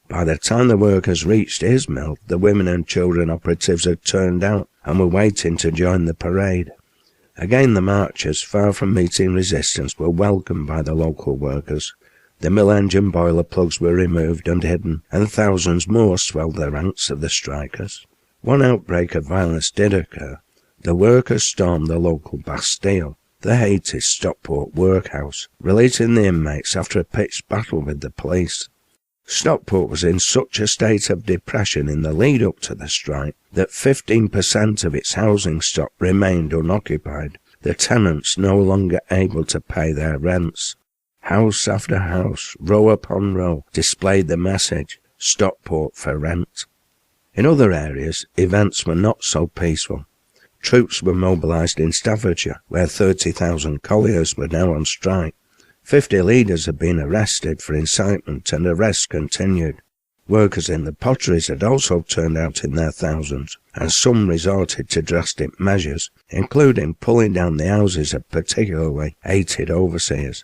By the time the workers reached his mill, the women and children operatives had turned out and were waiting to join the parade. Again the marchers, far from meeting resistance, were welcomed by the local workers. The mill engine boiler plugs were removed and hidden, and thousands more swelled the ranks of the strikers. One outbreak of violence did occur. The workers stormed the local Bastille, the hated Stockport workhouse, releasing the inmates after a pitched battle with the police. Stockport was in such a state of depression in the lead-up to the strike that 15% of its housing stock remained unoccupied, the tenants no longer able to pay their rents. House after house, row upon row, displayed the message, "Stockport for rent." In other areas, events were not so peaceful. Troops were mobilised in Staffordshire, where 30,000 colliers were now on strike. 50 leaders had been arrested for incitement, and arrests continued. Workers in the potteries had also turned out in their thousands, and some resorted to drastic measures, including pulling down the houses of particularly hated overseers.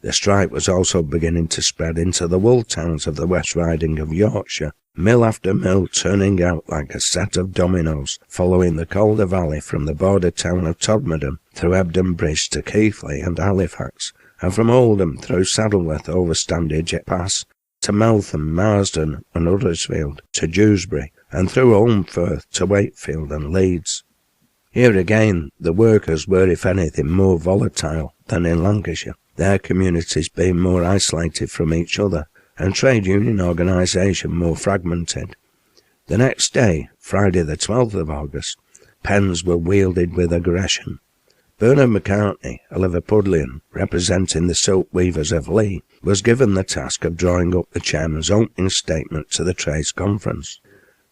The strike was also beginning to spread into the wool towns of the West Riding of Yorkshire, mill after mill turning out like a set of dominoes, following the Calder Valley from the border town of Todmorden through Hebden Bridge to Keighley and Halifax, and from Oldham through Saddleworth over Standage Pass to Meltham, Marsden and Huddersfield to Dewsbury, and through Holmfirth to Wakefield and Leeds. Here again the workers were, if anything, more volatile than in Lancashire, their communities being more isolated from each other, and trade union organisation more fragmented. The next day, Friday the 12th of August, pens were wielded with aggression. Bernard McCartney, a Liverpudlian representing the silk weavers of Lee, was given the task of drawing up the chairman's opening statement to the Trades Conference.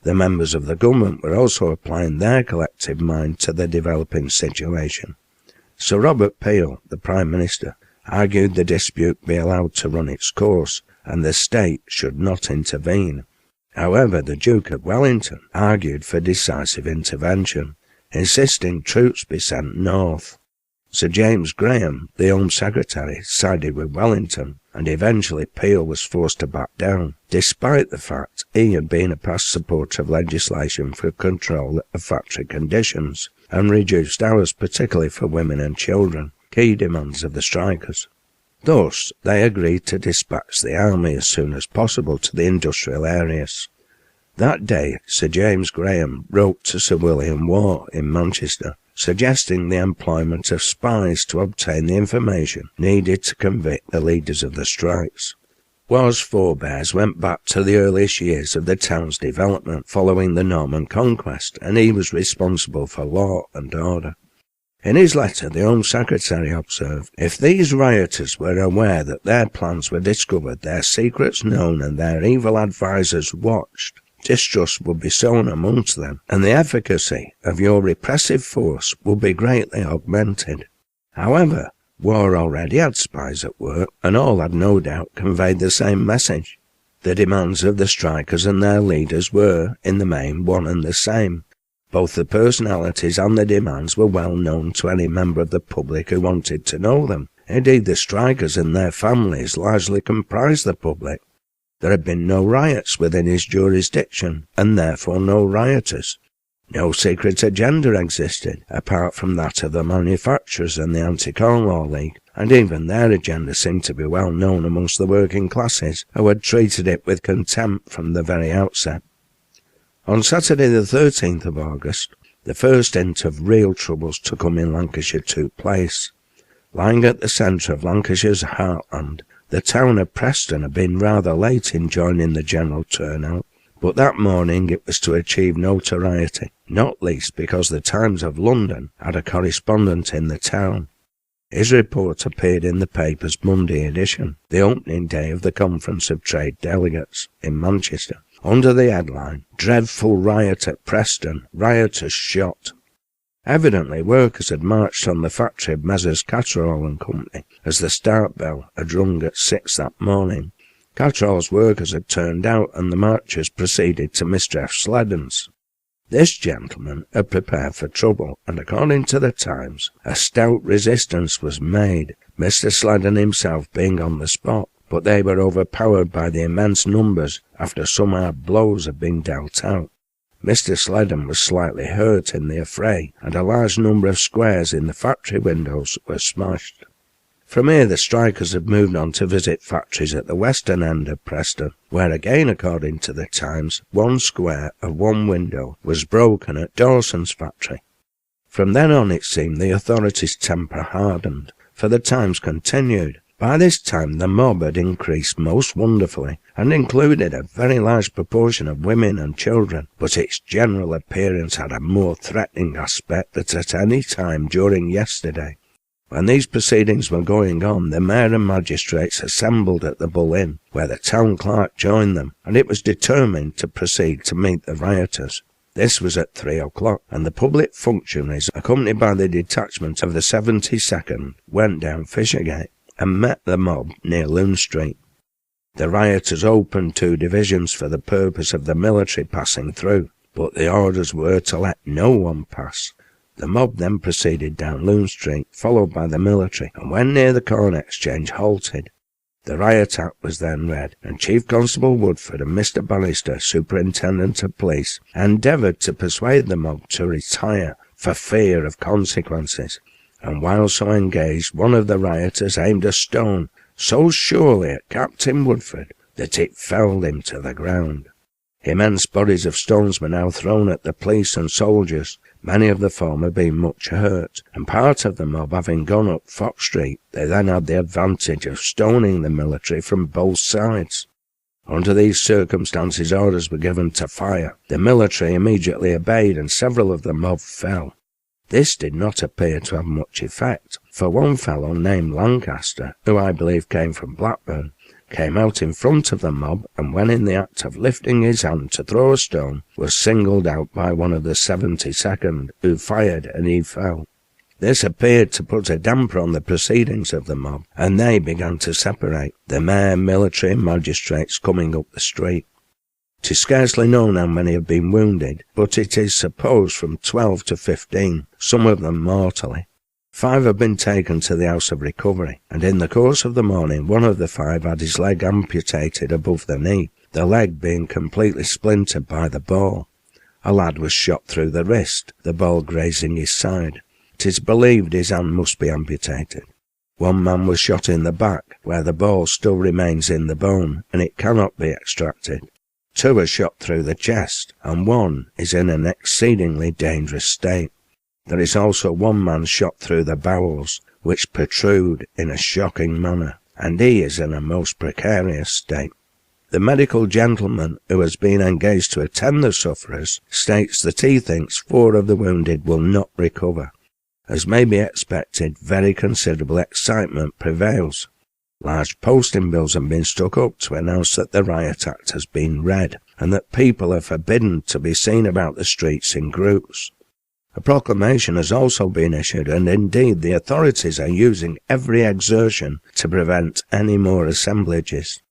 The members of the government were also applying their collective mind to the developing situation. Sir Robert Peel, the Prime Minister, argued the dispute be allowed to run its course, and the state should not intervene. However, the Duke of Wellington argued for decisive intervention, insisting troops be sent north. Sir James Graham, the Home Secretary, sided with Wellington, and eventually Peel was forced to back down, despite the fact he had been a past supporter of legislation for control of factory conditions and reduced hours, particularly for women and children, key demands of the strikers. Thus, they agreed to dispatch the army as soon as possible to the industrial areas. That day, Sir James Graham wrote to Sir William Waugh in Manchester, suggesting the employment of spies to obtain the information needed to convict the leaders of the strikes. Waugh's forebears went back to the earliest years of the town's development following the Norman conquest, and he was responsible for law and order. In his letter, the Home Secretary observed, "If these rioters were aware that their plans were discovered, their secrets known, and their evil advisers watched, distrust would be sown amongst them, and the efficacy of your repressive force would be greatly augmented." However, Waugh already had spies at work, and all had no doubt conveyed the same message. The demands of the strikers and their leaders were, in the main, one and the same. Both the personalities and the demands were well known to any member of the public who wanted to know them. Indeed, the strikers and their families largely comprised the public. There had been no riots within his jurisdiction, and therefore no rioters. No secret agenda existed, apart from that of the manufacturers and the Anti-Corn Law League, and even their agenda seemed to be well known amongst the working classes, who had treated it with contempt from the very outset. On Saturday the 13th of August, the first hint of real troubles to come in Lancashire took place. Lying at the centre of Lancashire's heartland, the town of Preston had been rather late in joining the general turnout, but that morning it was to achieve notoriety, not least because the Times of London had a correspondent in the town. His report appeared in the paper's Monday edition, the opening day of the Conference of Trade Delegates in Manchester, under the headline, "Dreadful Riot at Preston, Rioters Shot." Evidently, workers had marched on the factory of Messrs. Catterall and Company as the start bell had rung at 6 that morning. Catterall's workers had turned out, and the marchers proceeded to Mr. F. Sledden's. This gentleman had prepared for trouble, and according to the Times, a stout resistance was made, Mr. Sledden himself being on the spot. but they were overpowered by the immense numbers after some hard blows had been dealt out. Mr. Sledden was slightly hurt in the affray, and a large number of squares in the factory windows were smashed. From here the strikers had moved on to visit factories at the western end of Preston, where again, according to the Times, one square of one window was broken at Dawson's factory. From then on it seemed the authorities' temper hardened, for the Times continued. By this time the mob had increased most wonderfully, and included a very large proportion of women and children, but its general appearance had a more threatening aspect than at any time during yesterday. When these proceedings were going on, the mayor and magistrates assembled at the Bull Inn, where the town clerk joined them, and it was determined to proceed to meet the rioters. This was at 3 o'clock, and the public functionaries, accompanied by the detachment of the 72nd, went down Fishergate and met the mob near Loon Street. The rioters opened 2 divisions for the purpose of the military passing through, but the orders were to let no one pass. The mob then proceeded down Loon Street, followed by the military, and when near the Corn Exchange halted. The Riot Act was then read, and Chief Constable Woodford and Mr. Bannister, Superintendent of Police, endeavoured to persuade the mob to retire for fear of consequences, and while so engaged, one of the rioters aimed a stone so surely at Captain Woodford that it felled him to the ground. Immense bodies of stones were now thrown at the police and soldiers, many of the former being much hurt, and part of the mob having gone up Fox Street, they then had the advantage of stoning the military from both sides. Under these circumstances orders were given to fire. The military immediately obeyed, and several of the mob fell. This did not appear to have much effect, for one fellow named Lancaster, who I believe came from Blackburn, came out in front of the mob, and when in the act of lifting his hand to throw a stone, was singled out by one of the 72nd, who fired, and he fell. This appeared to put a damper on the proceedings of the mob, and they began to separate, the mayor, military, and magistrates coming up the street. 'Tis scarcely known how many have been wounded, but it is supposed from 12 to 15, some of them mortally. 5 have been taken to the House of Recovery, and in the course of the morning one of the 5 had his leg amputated above the knee, the leg being completely splintered by the ball. A lad was shot through the wrist, the ball grazing his side. 'Tis believed his hand must be amputated. One man was shot in the back, where the ball still remains in the bone, and it cannot be extracted. 2 are shot through the chest, and 1 is in an exceedingly dangerous state. There is also 1 man shot through the bowels, which protrude in a shocking manner, and he is in a most precarious state. The medical gentleman who has been engaged to attend the sufferers states that he thinks 4 of the wounded will not recover. As may be expected, very considerable excitement prevails. Large posting bills have been stuck up to announce that the Riot Act has been read, and that people are forbidden to be seen about the streets in groups. A proclamation has also been issued, and indeed the authorities are using every exertion to prevent any more assemblages.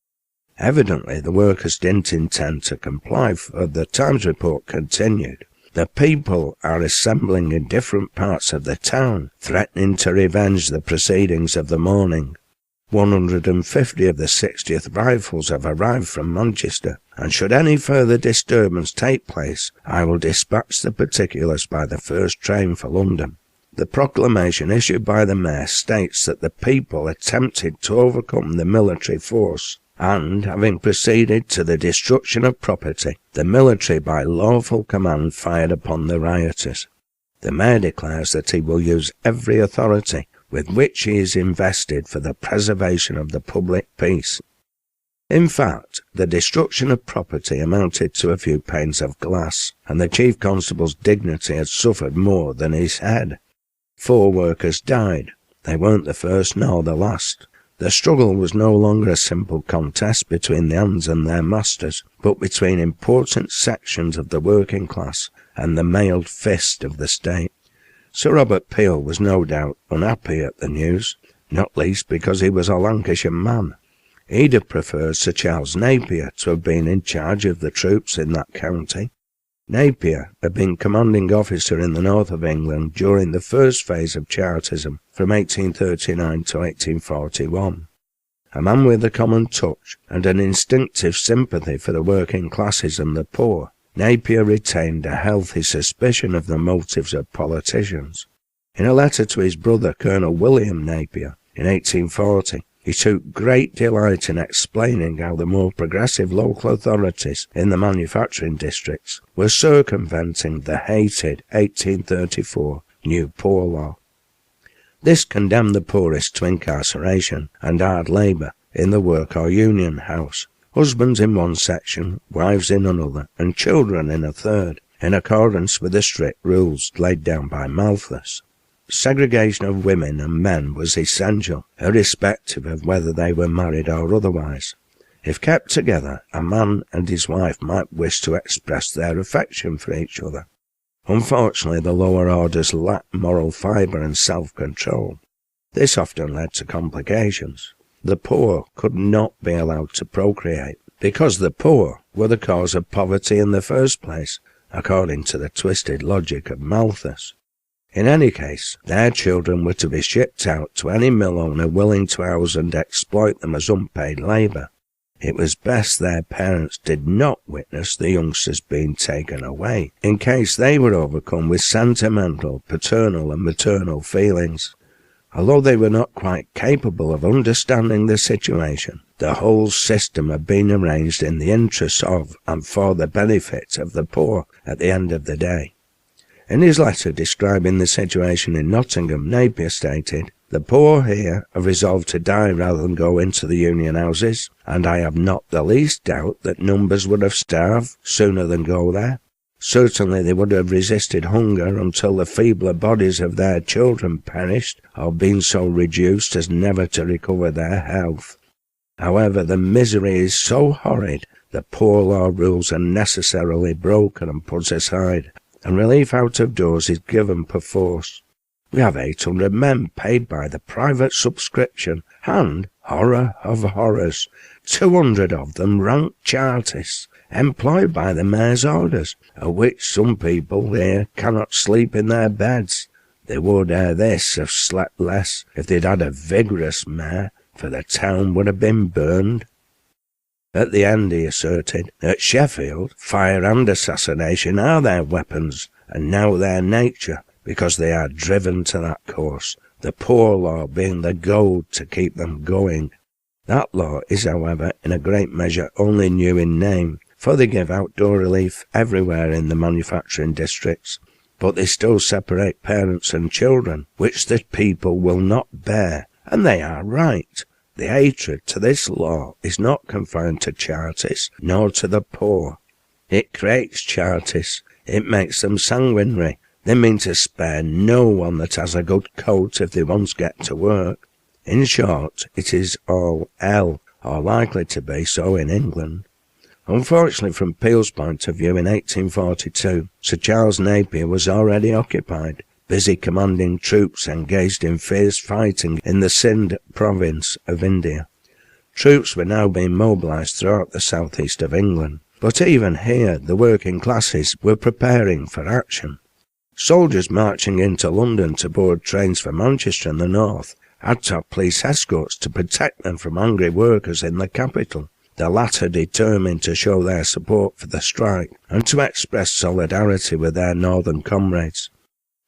Evidently the workers didn't intend to comply, for the Times report continued. The people are assembling in different parts of the town, threatening to revenge the proceedings of the morning. 150 of the 60th Rifles have arrived from Manchester, and should any further disturbance take place, I will dispatch the particulars by the first train for London. The proclamation issued by the mayor states that the people attempted to overcome the military force, and, having proceeded to the destruction of property, the military by lawful command fired upon the rioters. The mayor declares that he will use every authority with which he is invested for the preservation of the public peace. In fact, the destruction of property amounted to a few panes of glass, and the Chief Constable's dignity had suffered more than his head. 4 workers died. They weren't the first nor the last. The struggle was no longer a simple contest between the hands and their masters, but between important sections of the working class and the mailed fist of the state. Sir Robert Peel was no doubt unhappy at the news, not least because he was a Lancashire man. He'd have preferred Sir Charles Napier to have been in charge of the troops in that county. Napier had been commanding officer in the north of England during the first phase of Chartism, from 1839 to 1841. a man with a common touch and an instinctive sympathy for the working classes and the poor, Napier retained a healthy suspicion of the motives of politicians. In a letter to his brother Colonel William Napier in 1840, he took great delight in explaining how the more progressive local authorities in the manufacturing districts were circumventing the hated 1834 New Poor Law. This condemned the poorest to incarceration and hard labour in the work or union house, husbands in one section, wives in another, and children in a third, in accordance with the strict rules laid down by Malthus. Segregation of women and men was essential, irrespective of whether they were married or otherwise. If kept together, a man and his wife might wish to express their affection for each other. Unfortunately, the lower orders lacked moral fibre and self-control. This often led to complications. The poor could not be allowed to procreate, because the poor were the cause of poverty in the first place, according to the twisted logic of Malthus. In any case, their children were to be shipped out to any mill owner willing to house and exploit them as unpaid labour. It was best their parents did not witness the youngsters being taken away, in case they were overcome with sentimental, paternal and maternal feelings. Although they were not quite capable of understanding the situation, the whole system had been arranged in the interests of and for the benefit of the poor at the end of the day. In his letter describing the situation in Nottingham, Napier stated, "The poor here have resolved to die rather than go into the union houses, and I have not the least doubt that numbers would have starved sooner than go there. Certainly they would have resisted hunger until the feebler bodies of their children perished, or been so reduced as never to recover their health. However, the misery is so horrid, the poor law rules are necessarily broken and put aside, and relief out of doors is given perforce. We have 800 men paid by the private subscription, and, horror of horrors, 200 of them rank Chartists, employed by the mayor's orders, of which some people here cannot sleep in their beds. They would, ere this, have slept less if they'd had a vigorous mayor, for the town would have been burned." At the end, he asserted, at Sheffield, fire and assassination are their weapons, and now their nature, because they are driven to that course, the poor law being the goad to keep them going. That law is, however, in a great measure only new in name, for they give outdoor relief everywhere in the manufacturing districts, but they still separate parents and children, which the people will not bear, and they are right. The hatred to this law is not confined to Chartists, nor to the poor. It creates Chartists, it makes them sanguinary. They mean to spare no one that has a good coat if they once get to work. In short, it is all hell, or likely to be so in England. Unfortunately, from Peel's point of view, in 1842, Sir Charles Napier was already occupied, busy commanding troops engaged in fierce fighting in the Sindh province of India. Troops were now being mobilised throughout the southeast of England, but even here the working classes were preparing for action. Soldiers marching into London to board trains for Manchester and the north had to have police escorts to protect them from angry workers in the capital, the latter determined to show their support for the strike and to express solidarity with their northern comrades.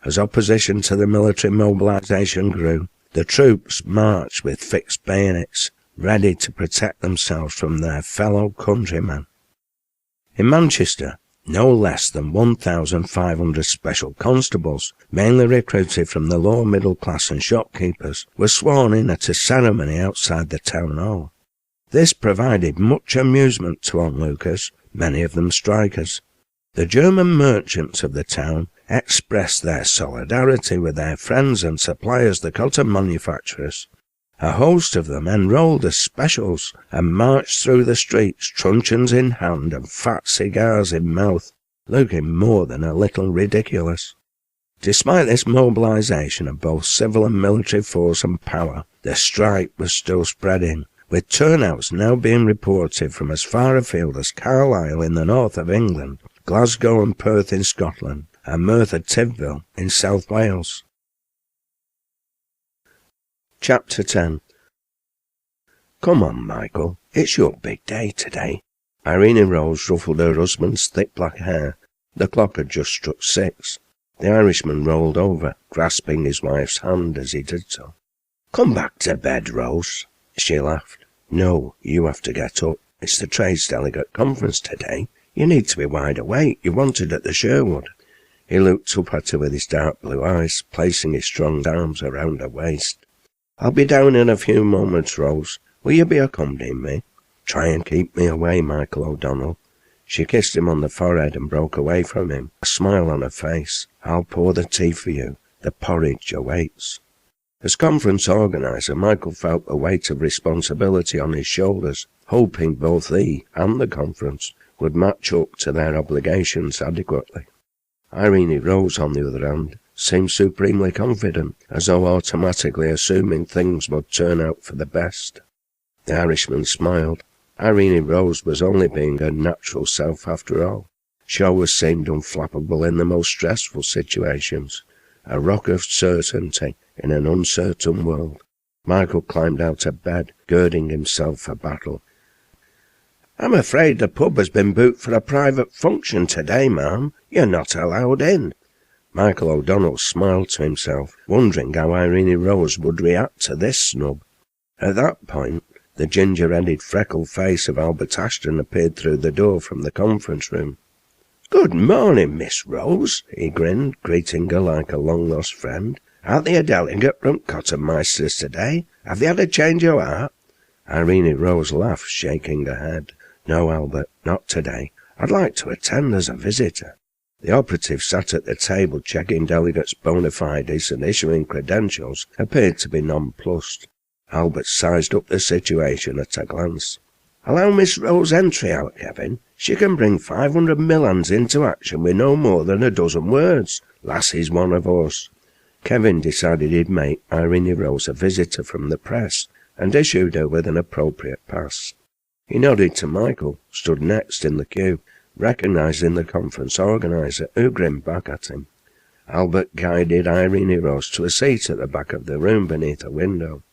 As opposition to the military mobilisation grew, the troops marched with fixed bayonets, ready to protect themselves from their fellow countrymen. In Manchester, no less than 1,500 special constables, mainly recruited from the lower middle class and shopkeepers, were sworn in at a ceremony outside the town hall. This provided much amusement to onlookers, many of them strikers. The German merchants of the town expressed their solidarity with their friends and suppliers, the cotton manufacturers. A host of them enrolled as specials and marched through the streets, truncheons in hand and fat cigars in mouth, looking more than a little ridiculous. Despite this mobilisation of both civil and military force and power, the strike was still spreading, with turnouts now being reported from as far afield as Carlisle in the north of England, Glasgow and Perth in Scotland, and Merthyr Tydfil in South Wales. Chapter 10. Come on, Michael, it's your big day today. Irene Rose ruffled her husband's thick black hair. The clock had just struck 6. The Irishman rolled over, grasping his wife's hand as he did so. Come back to bed, Rose. She laughed. No, you have to get up. It's the Trades Delegate Conference today. You need to be wide awake. You're wanted at the Sherwood. He looked up at her with his dark blue eyes, placing his strong arms around her waist. I'll be down in a few moments, Rose. Will you be accompanying me? Try and keep me away, Michael O'Donnell. She kissed him on the forehead and broke away from him, a smile on her face. I'll pour the tea for you. The porridge awaits. As conference organiser, Michael felt the weight of responsibility on his shoulders, hoping both he and the conference would match up to their obligations adequately. Irene Rose, on the other hand, seemed supremely confident, as though automatically assuming things would turn out for the best. The Irishman smiled. Irene Rose was only being her natural self after all. She always seemed unflappable in the most stressful situations, a rock of certainty in an uncertain world. Michael climbed out of bed, girding himself for battle. I'm afraid the pub has been booked for a private function today, ma'am. You're not allowed in. Michael O'Donnell smiled to himself, wondering how Irene Rose would react to this snub. At that point, the ginger-headed, freckled face of Albert Ashton appeared through the door from the conference room. Good morning, Miss Rose, he grinned, greeting her like a long-lost friend. Aren't they a delegate from Cottonmeisters today? Have you had a change of heart? Irene Rose laughed, shaking her head. No, Albert, not today. I'd like to attend as a visitor. The operative sat at the table checking delegates' bona fides and issuing credentials appeared to be nonplussed. Albert sized up the situation at a glance. Allow Miss Rose entry out, Kevin. She can bring 500 Millans into action with no more than a dozen words. Lassie's one of us. Kevin decided he'd make Irene Rose a visitor from the press and issued her with an appropriate pass. He nodded to Michael, stood next in the queue, recognising the conference organiser, who grinned back at him. Albert guided Irene Rose to a seat at the back of the room beneath a window.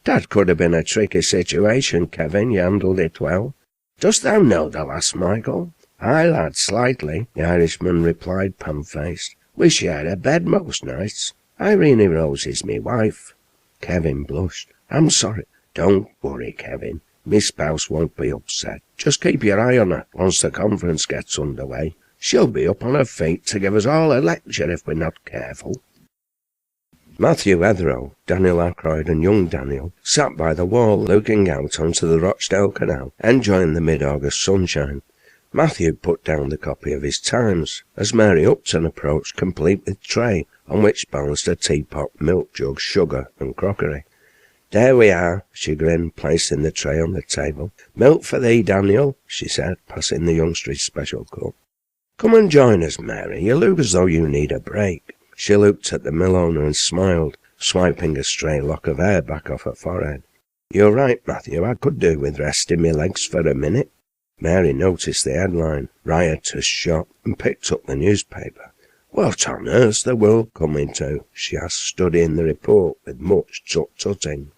That could have been a tricky situation, Kevin. You handled it well. Dost thou know the lass, Michael? Aye, lad, slightly, the Irishman replied, pan-faced. We share a bed most nights. Irene Rose is me wife. Kevin blushed. I'm sorry. Don't worry, Kevin. Me spouse won't be upset. Just keep your eye on her once the conference gets underway. She'll be up on her feet to give us all a lecture if we're not careful. Matthew Etherow, Daniel Ackroyd and young Daniel sat by the wall looking out onto the Rochdale Canal, enjoying the mid-August sunshine. Matthew put down the copy of his Times as Mary Upton approached, complete with tray on which balanced a teapot, milk jug, sugar and crockery. There we are, she grinned, placing the tray on the table. Milk for thee, Daniel, she said, passing the youngster his special cup. Come and join us, Mary. You look as though you need a break. She looked at the Millowner and smiled, swiping a stray lock of hair back off her forehead. You're right, Matthew, I could do with resting my legs for a minute. Mary noticed the headline, Riotous Shop, and picked up the newspaper. What on earth's the world coming to? She asked, studying the report with much tut-tutting.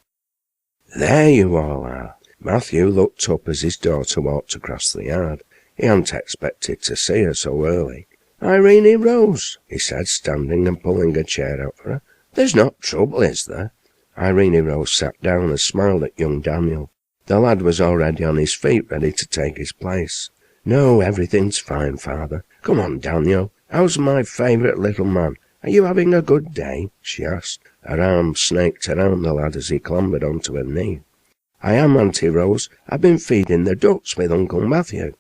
There you all are. Matthew looked up as his daughter walked across the yard. He hadn't expected to see her so early. Irene Rose, he said, standing and pulling a chair out for her. There's not trouble, is there? Irene Rose sat down and smiled at young Daniel. The lad was already on his feet, ready to take his place. No, everything's fine, father. Come on, Daniel. How's my favourite little man? Are you having a good day? She asked. Her arm snaked around the lad as he clambered onto her knee. I am, Auntie Rose. I've been feeding the ducks with Uncle Matthew.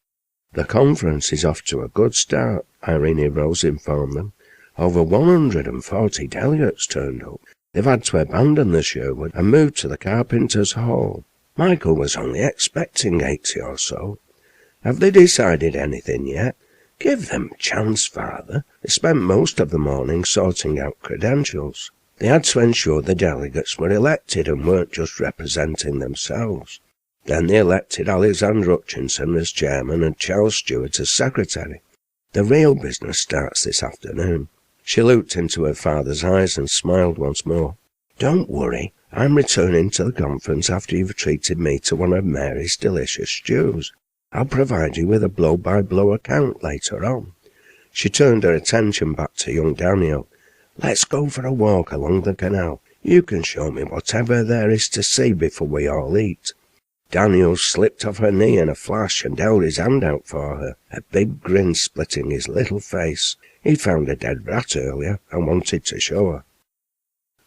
The conference is off to a good start, Irene Rose informed them. Over 140 delegates turned up. They've had to abandon the Sherwood and move to the Carpenter's Hall. Michael was only expecting 80 or so. Have they decided anything yet? Give them chance, father. They spent most of the morning sorting out credentials. They had to ensure the delegates were elected and weren't just representing themselves. Then they elected Alexander Hutchinson as chairman and Charles Stewart as secretary. The real business starts this afternoon. She looked into her father's eyes and smiled once more. Don't worry, I'm returning to the conference after you've treated me to one of Mary's delicious stews. I'll provide you with a blow-by-blow account later on." She turned her attention back to young Daniel. "Let's go for a walk along the canal. You can show me whatever there is to see before we all eat." Daniel slipped off her knee in a flash and held his hand out for her, a big grin splitting his little face. He'd found a dead rat earlier and wanted to show her.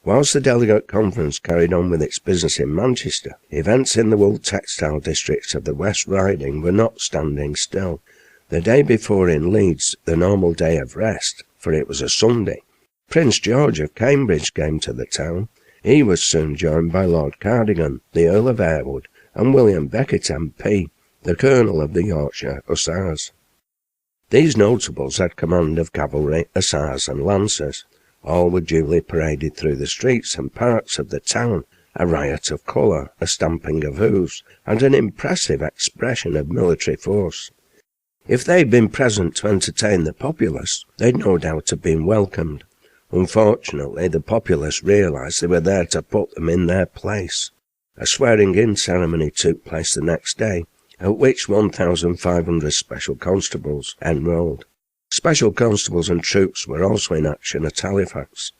Whilst the delegate conference carried on with its business in Manchester, events in the wool textile districts of the West Riding were not standing still. The day before in Leeds, the normal day of rest, for it was a Sunday, Prince George of Cambridge came to the town. He was soon joined by Lord Cardigan, the Earl of Harewood, and William Beckett MP, the Colonel of the Yorkshire Hussars. These notables had command of cavalry, hussars and lancers. All were duly paraded through the streets and parks of the town, a riot of colour, a stamping of hoofs, and an impressive expression of military force. If they'd been present to entertain the populace, they'd no doubt have been welcomed. Unfortunately, the populace realised they were there to put them in their place. A swearing-in ceremony took place the next day, at which 1,500 special constables enrolled. Special constables and troops were also in action at Halifax.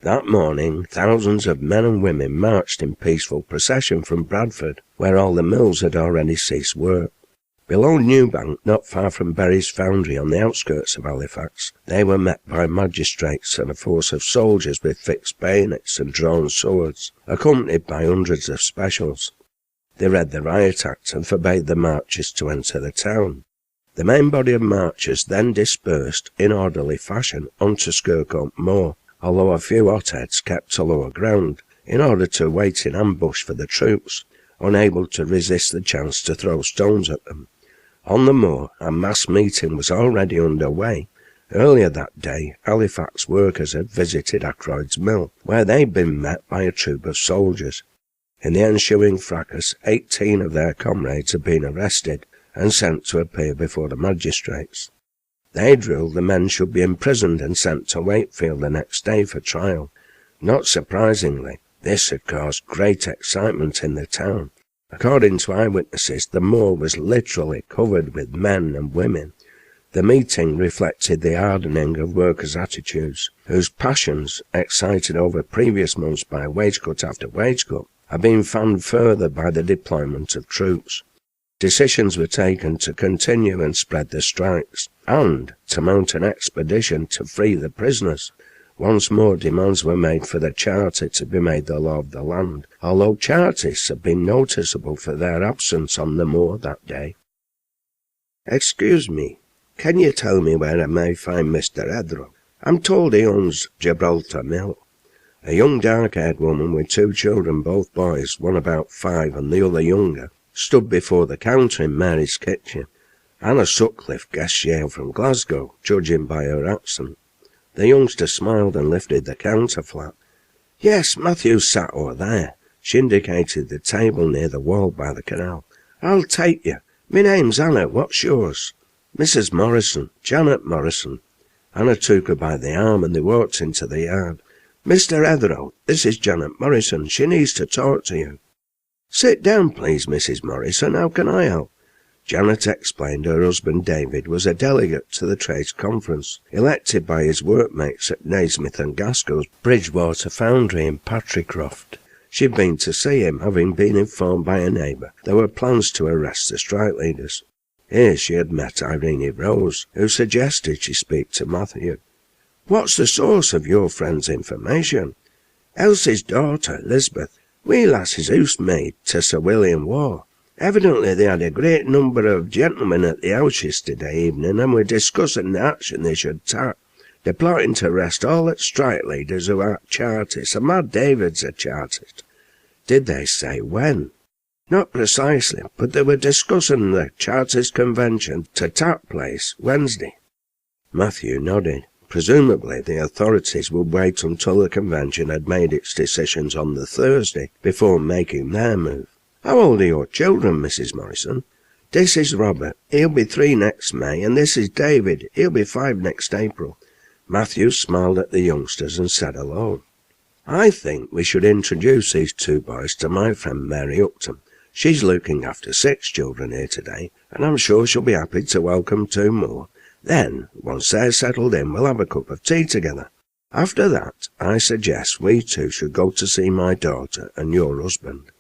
That morning, thousands of men and women marched in peaceful procession from Bradford, where all the mills had already ceased work. Below Newbank, not far from Berry's foundry on the outskirts of Halifax, they were met by magistrates and a force of soldiers with fixed bayonets and drawn swords, accompanied by hundreds of specials. They read the Riot Act and forbade the marchers to enter the town. The main body of marchers then dispersed in orderly fashion onto Skircote Moor, although a few hotheads kept to lower ground in order to wait in ambush for the troops, unable to resist the chance to throw stones at them. On the moor, a mass meeting was already underway. Earlier that day, Halifax workers had visited Ackroyd's mill, where they'd been met by a troop of soldiers. In the ensuing fracas, 18 of their comrades had been arrested and sent to appear before the magistrates. They'd ruled the men should be imprisoned and sent to Wakefield the next day for trial. Not surprisingly, this had caused great excitement in the town. According to eyewitnesses, the moor was literally covered with men and women. The meeting reflected the hardening of workers' attitudes, whose passions, excited over previous months by wage cut after wage cut, had been fanned further by the deployment of troops. Decisions were taken to continue and spread the strikes, and to mount an expedition to free the prisoners. Once more demands were made for the Charter to be made the law of the land, although Chartists had been noticeable for their absence on the moor that day. "Excuse me, can you tell me where I may find Mr. Edrow? I'm told he owns Gibraltar Mill." A young dark-haired woman with 2 children, both boys, one about 5 and the other younger, stood before the counter in Mary's kitchen. Anna Sutcliffe guessed she hailed from Glasgow, judging by her accent. The youngster smiled and lifted the counter flap. "Yes, Matthew's sat over there." She indicated the table near the wall by the canal. "I'll take you. Me name's Anna. What's yours?" "Mrs. Morrison, Janet Morrison." Anna took her by the arm and they walked into the yard. "Mr. Edrow, this is Janet Morrison. She needs to talk to you." "Sit down, please, Mrs. Morrison. How can I help?" Janet explained her husband David was a delegate to the Trades Conference, elected by his workmates at Naismith and Gaskell's Bridgewater foundry in Patricroft. She'd been to see him, having been informed by a neighbour there were plans to arrest the strike leaders. Here she had met Irene Rose, who suggested she speak to Matthew. "What's the source of your friend's information?" "Elsie's daughter, Elizabeth. We lasses housemaid to Sir William Waugh. Evidently they had a great number of gentlemen at the house yesterday evening and were discussing the action they should take. They're plotting to arrest all the strike leaders who aren't Chartists, and Mad David's a Chartist." "Did they say when?" "Not precisely, but they were discussing the Chartist convention to take place Wednesday." Matthew nodded. Presumably the authorities would wait until the convention had made its decisions on the Thursday before making their move. "How old are your children, Mrs. Morrison?" "This is Robert. He'll be 3 next May, and this is David. He'll be 5 next April." Matthew smiled at the youngsters and said hello. I think we should introduce these two boys to my friend Mary Upton. She's looking after 6 children here today, and I'm sure she'll be happy to welcome 2 more. Then, once they're settled in, we'll have a cup of tea together. After that, I suggest we 2 should go to see my daughter and your husband.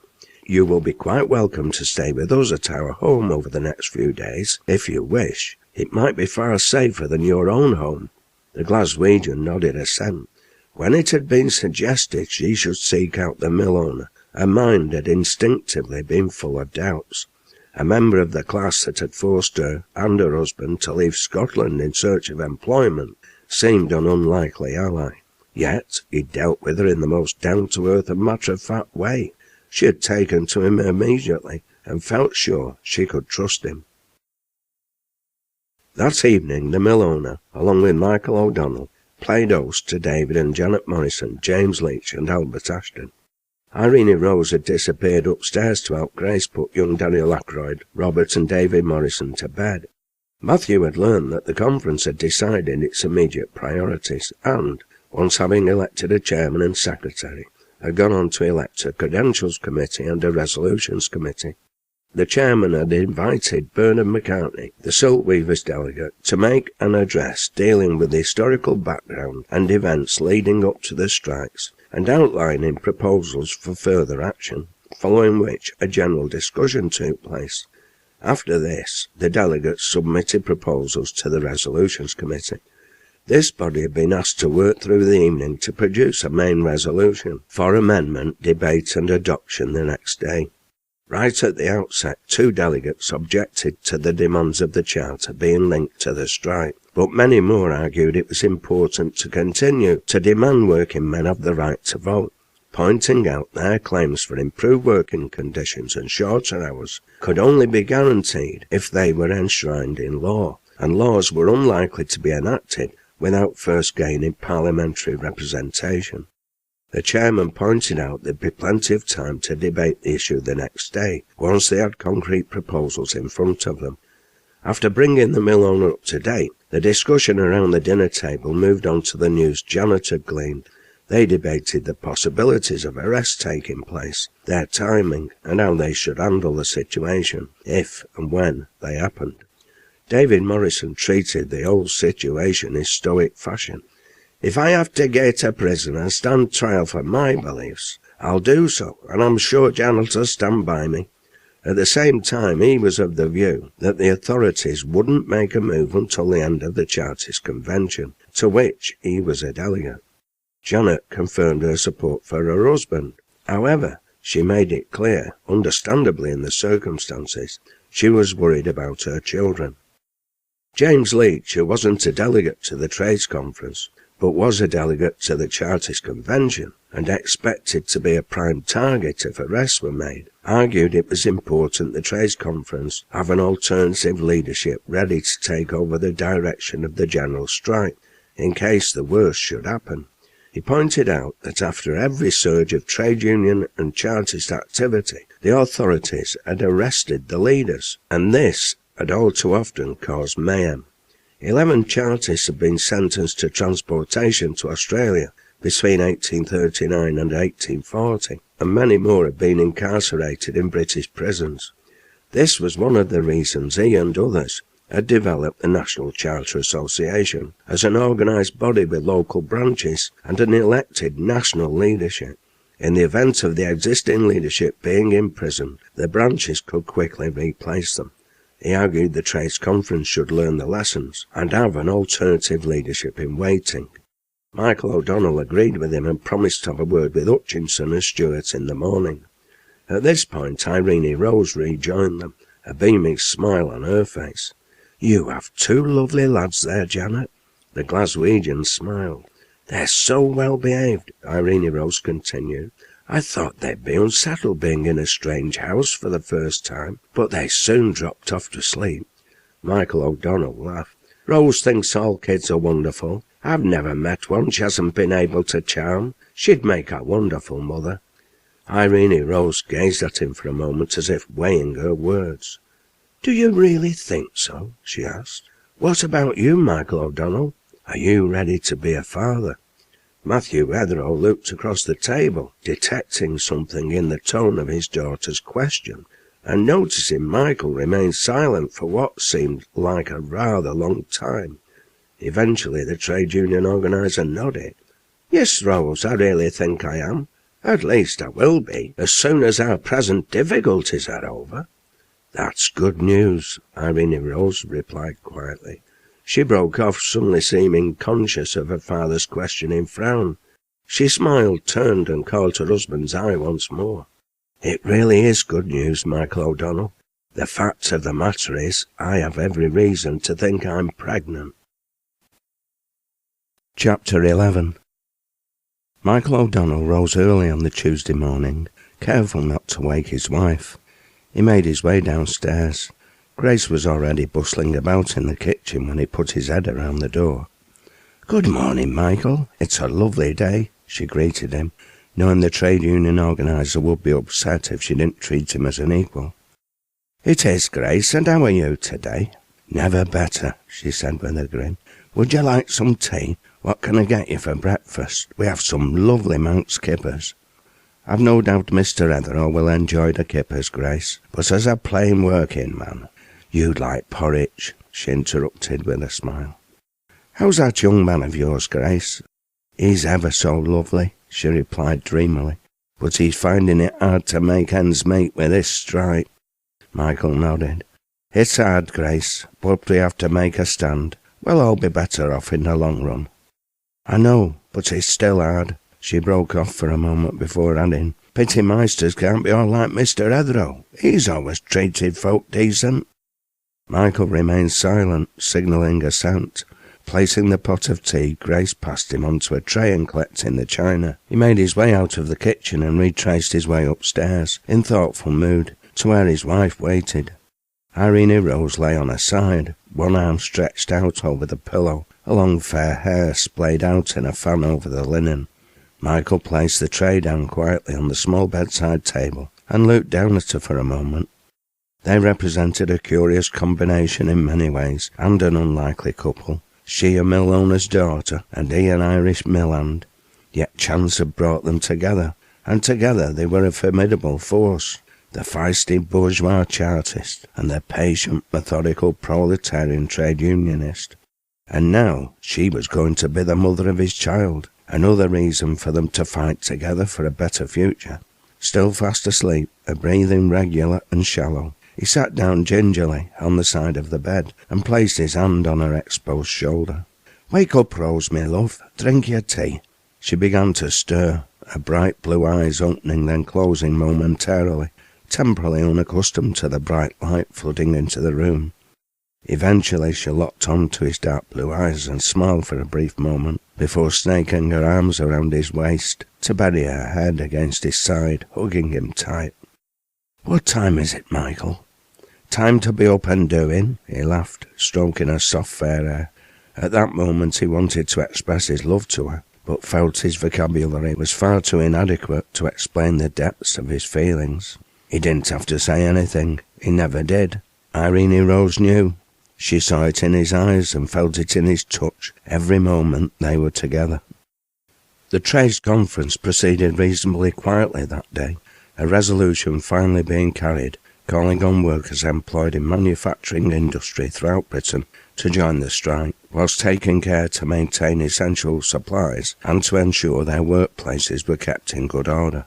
You will be quite welcome to stay with us at our home over the next few days, if you wish. It might be far safer than your own home." The Glaswegian nodded assent. When it had been suggested she should seek out the Millowner, her mind had instinctively been full of doubts. A member of the class that had forced her and her husband to leave Scotland in search of employment seemed an unlikely ally. Yet he dealt with her in the most down-to-earth and matter-of-fact way. She had taken to him immediately and felt sure she could trust him. That evening the Millowner, along with Michael O'Donnell, played host to David and Janet Morrison, James Leach and Albert Ashton. Irene Rose had disappeared upstairs to help Grace put young Daniel Ackroyd, Robert and David Morrison to bed. Matthew had learned that the conference had decided its immediate priorities and, once having elected a chairman and secretary, had gone on to elect a credentials committee and a resolutions committee. The chairman had invited Bernard McCartney, the Silk Weavers delegate, to make an address dealing with the historical background and events leading up to the strikes and outlining proposals for further action, following which a general discussion took place. After this, the delegates submitted proposals to the resolutions committee. This body had been asked to work through the evening to produce a main resolution for amendment, debate and adoption the next day. Right at the outset, 2 delegates objected to the demands of the Charter being linked to the strike, but many more argued it was important to continue to demand working men have the right to vote, pointing out their claims for improved working conditions and shorter hours could only be guaranteed if they were enshrined in law, and laws were unlikely to be enacted without first gaining parliamentary representation. The chairman pointed out there'd be plenty of time to debate the issue the next day, once they had concrete proposals in front of them. After bringing the Millowner up to date, the discussion around the dinner table moved on to the news Janet had gleaned. They debated the possibilities of arrests taking place, their timing, and how they should handle the situation, if and when they happened. David Morrison treated the whole situation in stoic fashion. "If I have to get a prisoner and stand trial for my beliefs, I'll do so, and I'm sure Janet will stand by me." At the same time, he was of the view that the authorities wouldn't make a move until the end of the Chartist Convention, to which he was a delegate. Janet confirmed her support for her husband. However, she made it clear, understandably in the circumstances, she was worried about her children. James Leach, who wasn't a delegate to the Trades Conference, but was a delegate to the Chartist Convention and expected to be a prime target if arrests were made, argued it was important the Trades Conference have an alternative leadership ready to take over the direction of the general strike, in case the worst should happen. He pointed out that after every surge of trade union and Chartist activity, the authorities had arrested the leaders, and this had all too often caused mayhem. 11 Chartists had been sentenced to transportation to Australia between 1839 and 1840, and many more had been incarcerated in British prisons. This was one of the reasons he and others had developed the National Charter Association as an organised body with local branches and an elected national leadership. In the event of the existing leadership being imprisoned, the branches could quickly replace them. He argued the Trades Conference should learn the lessons and have an alternative leadership in waiting. Michael O'Donnell agreed with him and promised to have a word with Hutchinson and Stewart in the morning. At this point Irene Rose rejoined them, a beaming smile on her face. "You have 2 lovely lads there, Janet." The Glaswegian smiled. "They're so well behaved," Irene Rose continued. "I thought they'd be unsettled being in a strange house for the first time, but they soon dropped off to sleep." Michael O'Donnell laughed. "Rose thinks all kids are wonderful. I've never met one she hasn't been able to charm. She'd make a wonderful mother." Irene Rose gazed at him for a moment as if weighing her words. "Do you really think so?" she asked. "What about you, Michael O'Donnell? Are you ready to be a father?" Matthew Wetherill looked across the table, detecting something in the tone of his daughter's question, and noticing Michael remain silent for what seemed like a rather long time. Eventually the trade union organiser nodded. "Yes, Rose, I really think I am. At least I will be, as soon as our present difficulties are over." "That's good news," Irene Rose replied quietly. She broke off, suddenly seeming conscious of her father's questioning frown. She smiled, turned and caught her husband's eye once more. "It really is good news, Michael O'Donnell. The fact of the matter is, I have every reason to think I'm pregnant." Chapter 11. Michael O'Donnell rose early on the Tuesday morning, careful not to wake his wife. He made his way downstairs. Grace was already bustling about in the kitchen when he put his head around the door. "Good morning, Michael. It's a lovely day," she greeted him, knowing the trade union organiser would be upset if she didn't treat him as an equal. "It is, Grace, and how are you today?" "Never better," she said with a grin. "Would you like some tea? What can I get you for breakfast? We have some lovely Malc kippers." "I've no doubt Mr. Wetherill will enjoy the kippers, Grace, but as a plain working man—" "You'd like porridge," she interrupted with a smile. "How's that young man of yours, Grace?" "He's ever so lovely," she replied dreamily, "but he's finding it hard to make ends meet with this strike." Michael nodded. "It's hard, Grace, but we have to make a stand. We'll all be better off in the long run." "I know, but it's still hard." She broke off for a moment before adding, "Pity Meisters can't be all like Mr. Wetherill. He's always treated folk decent." Michael remained silent, signalling assent. Placing the pot of tea, Grace passed him onto a tray and collecting the china. He made his way out of the kitchen and retraced his way upstairs, in thoughtful mood, to where his wife waited. Irene Rose lay on her side, one arm stretched out over the pillow, a long fair hair splayed out in a fan over the linen. Michael placed the tray down quietly on the small bedside table and looked down at her for a moment. They represented a curious combination in many ways, and an unlikely couple. She a millowner's daughter, and he an Irish mill hand. Yet chance had brought them together, and together they were a formidable force. The feisty bourgeois Chartist, and the patient, methodical proletarian trade unionist. And now she was going to be the mother of his child, another reason for them to fight together for a better future. Still fast asleep, her breathing regular and shallow, he sat down gingerly on the side of the bed and placed his hand on her exposed shoulder. "Wake up, Rose, my love. Drink your tea." She began to stir, her bright blue eyes opening then closing momentarily, temporarily unaccustomed to the bright light flooding into the room. Eventually she locked on to his dark blue eyes and smiled for a brief moment, before snaking her arms around his waist to bury her head against his side, hugging him tight. "What time is it, Michael?" "Time to be up and doing," he laughed, stroking her soft fair hair. At that moment he wanted to express his love to her, but felt his vocabulary was far too inadequate to explain the depths of his feelings. He didn't have to say anything. He never did. Irene Rose knew. She saw it in his eyes and felt it in his touch every moment they were together. The trades conference proceeded reasonably quietly that day, a resolution finally being carried, calling on workers employed in manufacturing industry throughout Britain to join the strike, whilst taking care to maintain essential supplies and to ensure their workplaces were kept in good order.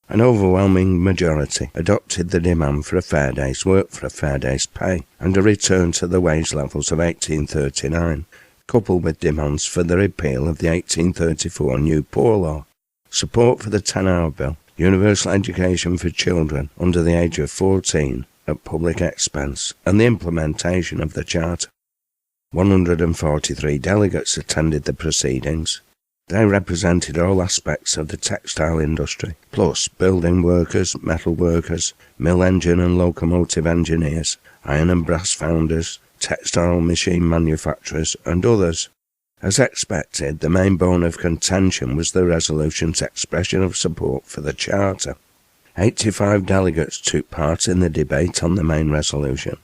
An overwhelming majority adopted the demand for a fair day's work for a fair day's pay and a return to the wage levels of 1839, coupled with demands for the repeal of the 1834 New Poor Law, support for the 10-hour bill, universal education for children under the age of 14 at public expense, and the implementation of the Charter. 143 delegates attended the proceedings. They represented all aspects of the textile industry, plus building workers, metal workers, mill engine and locomotive engineers, iron and brass founders, textile machine manufacturers, and others. As expected, the main bone of contention was the resolution's expression of support for the Charter. 85 delegates took part in the debate on the main resolution.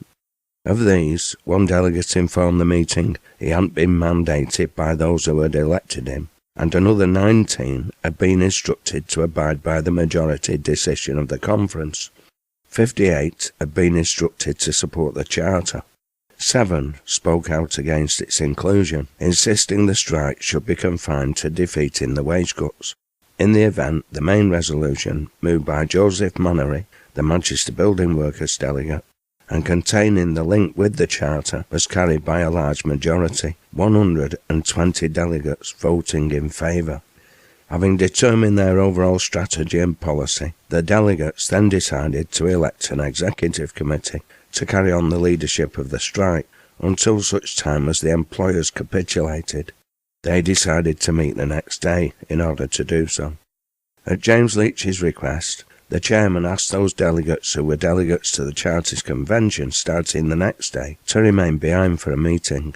Of these, one delegate informed the meeting he hadn't been mandated by those who had elected him. and another 19 had been instructed to abide by the majority decision of the conference. 58 had been instructed to support the Charter. 7 spoke out against its inclusion, insisting the strike should be confined to defeating the wage cuts. In the event, the main resolution, moved by Joseph Mannery, the Manchester Building Workers delegate, and containing the link with the Charter, was carried by a large majority, 120 delegates voting in favour. Having determined their overall strategy and policy, the delegates then decided to elect an executive committee to carry on the leadership of the strike until such time as the employers capitulated. They decided to meet the next day in order to do so. At James Leach's request, the chairman asked those delegates who were delegates to the Chartist Convention starting the next day to remain behind for a meeting.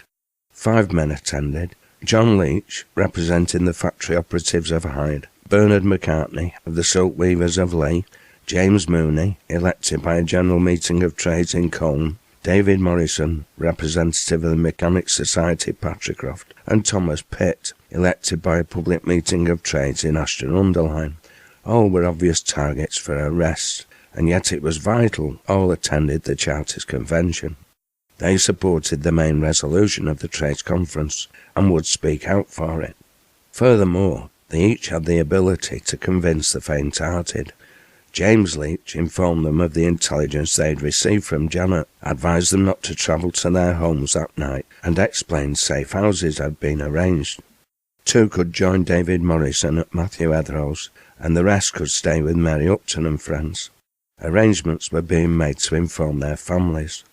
5 men attended: John Leach, representing the factory operatives of Hyde; Bernard McCartney, of the silk weavers of Lee; James Mooney, elected by a general meeting of trades in Colne; David Morrison, representative of the Mechanics Society Patricroft; and Thomas Pitt, elected by a public meeting of trades in Ashton-under-Lyne. All were obvious targets for arrest, and yet it was vital all attended the Chartist Convention. They supported the main resolution of the Trades Conference and would speak out for it. Furthermore, they each had the ability to convince the faint-hearted. James Leach informed them of the intelligence they had received from Janet, advised them not to travel to their homes that night, and explained safe houses had been arranged. 2 could join David Morrison at Matthew Etherall's, and the rest could stay with Mary Upton and friends. Arrangements were being made to inform their families.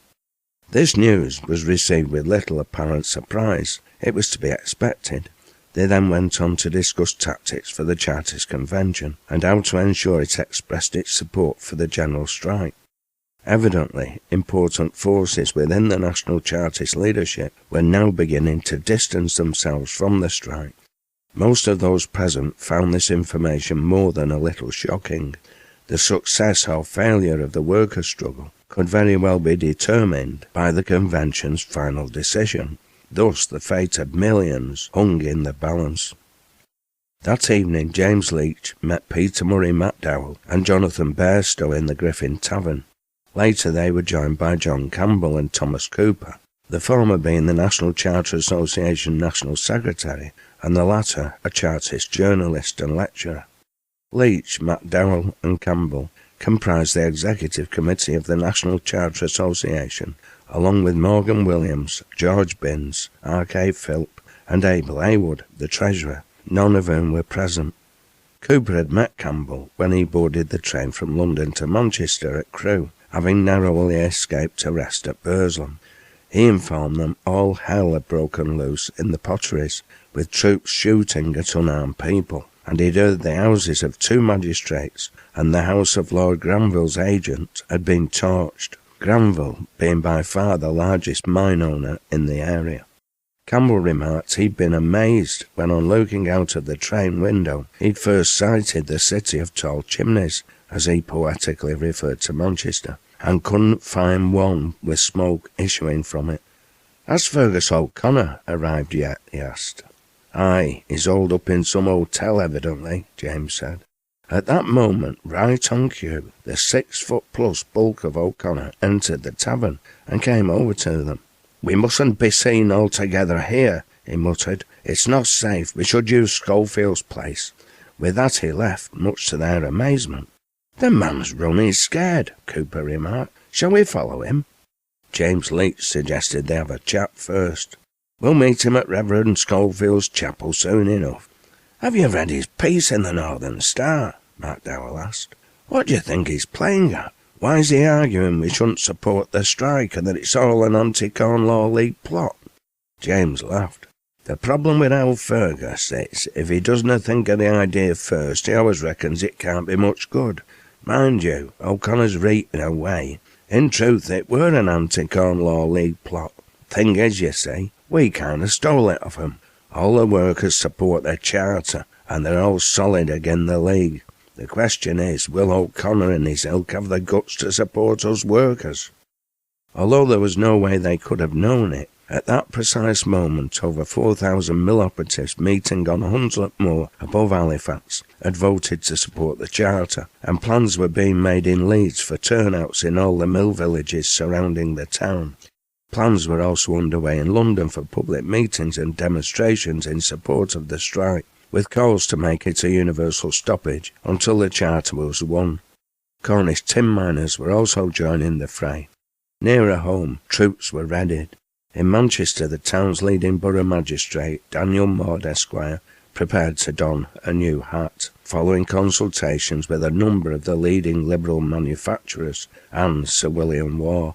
This news was received with little apparent surprise. It was to be expected. They then went on to discuss tactics for the Chartist Convention and how to ensure it expressed its support for the general strike. Evidently, important forces within the National Chartist leadership were now beginning to distance themselves from the strike. Most of those present found this information more than a little shocking. The success or failure of the workers' struggle could very well be determined by the convention's final decision. Thus, the fate of millions hung in the balance. That evening, James Leach met Peter Murray McDowell and Jonathan Bairstow in the Griffin Tavern. Later, they were joined by John Campbell and Thomas Cooper, the former being the National Charter Association National Secretary, and the latter a Chartist journalist and lecturer. Leach, McDowell and Campbell comprised the Executive Committee of the National Charter Association, along with Morgan Williams, George Binns, R.K. Philp, and Abel Haywood, the Treasurer, none of whom were present. Cooper had met Campbell when he boarded the train from London to Manchester at Crewe, having narrowly escaped arrest at Burslem. He informed them all hell had broken loose in the potteries, with troops shooting at unarmed people, and he'd heard the houses of 2 magistrates and the house of Lord Granville's agent had been torched, Granville being by far the largest mine owner in the area. Campbell remarked he'd been amazed when, on looking out of the train window, he'd first sighted the city of tall chimneys, as he poetically referred to Manchester, and couldn't find one with smoke issuing from it. "Has Fergus O'Connor arrived yet?" he asked. "Aye, he's holed up in some hotel evidently," James said. At that moment, right on cue, the 6-foot-plus bulk of O'Connor entered the tavern and came over to them. "We mustn't be seen all together here," he muttered. "It's not safe. We should use Schofield's place." With that he left, much to their amazement. "The man's run, he's scared," Cooper remarked. "Shall we follow him?" James Leach suggested they have a chat first. "We'll meet him at Reverend Schofield's chapel soon enough." "Have you read his piece in the Northern Star?" McDowell asked. "What do you think he's playing at? Why is he arguing we shouldn't support the strike and that it's all an anti-Corn Law League plot?" James laughed. "The problem with old Fergus is, if he doesn't think of the idea first, he always reckons it can't be much good. Mind you, O'Connor's right in a way. In truth, it were an anti-Corn Law League plot. Thing is, you see, we kind of stole it off him. All the workers support their charter, and they're all solid again the League. The question is, will O'Connor and his ilk have the guts to support us workers?" Although there was no way they could have known it, At that precise moment, over 4,000 mill operatives meeting on Hunslet Moor above Halifax had voted to support the Charter, and plans were being made in Leeds for turnouts in all the mill villages surrounding the town. Plans were also underway in London for public meetings and demonstrations in support of the strike, with calls to make it a universal stoppage until the Charter was won. Cornish tin miners were also joining the fray. Nearer home, troops were readied. In Manchester, the town's leading borough magistrate, Daniel Maud Esquire, prepared to don a new hat, following consultations with a number of the leading Liberal manufacturers and Sir William Waugh.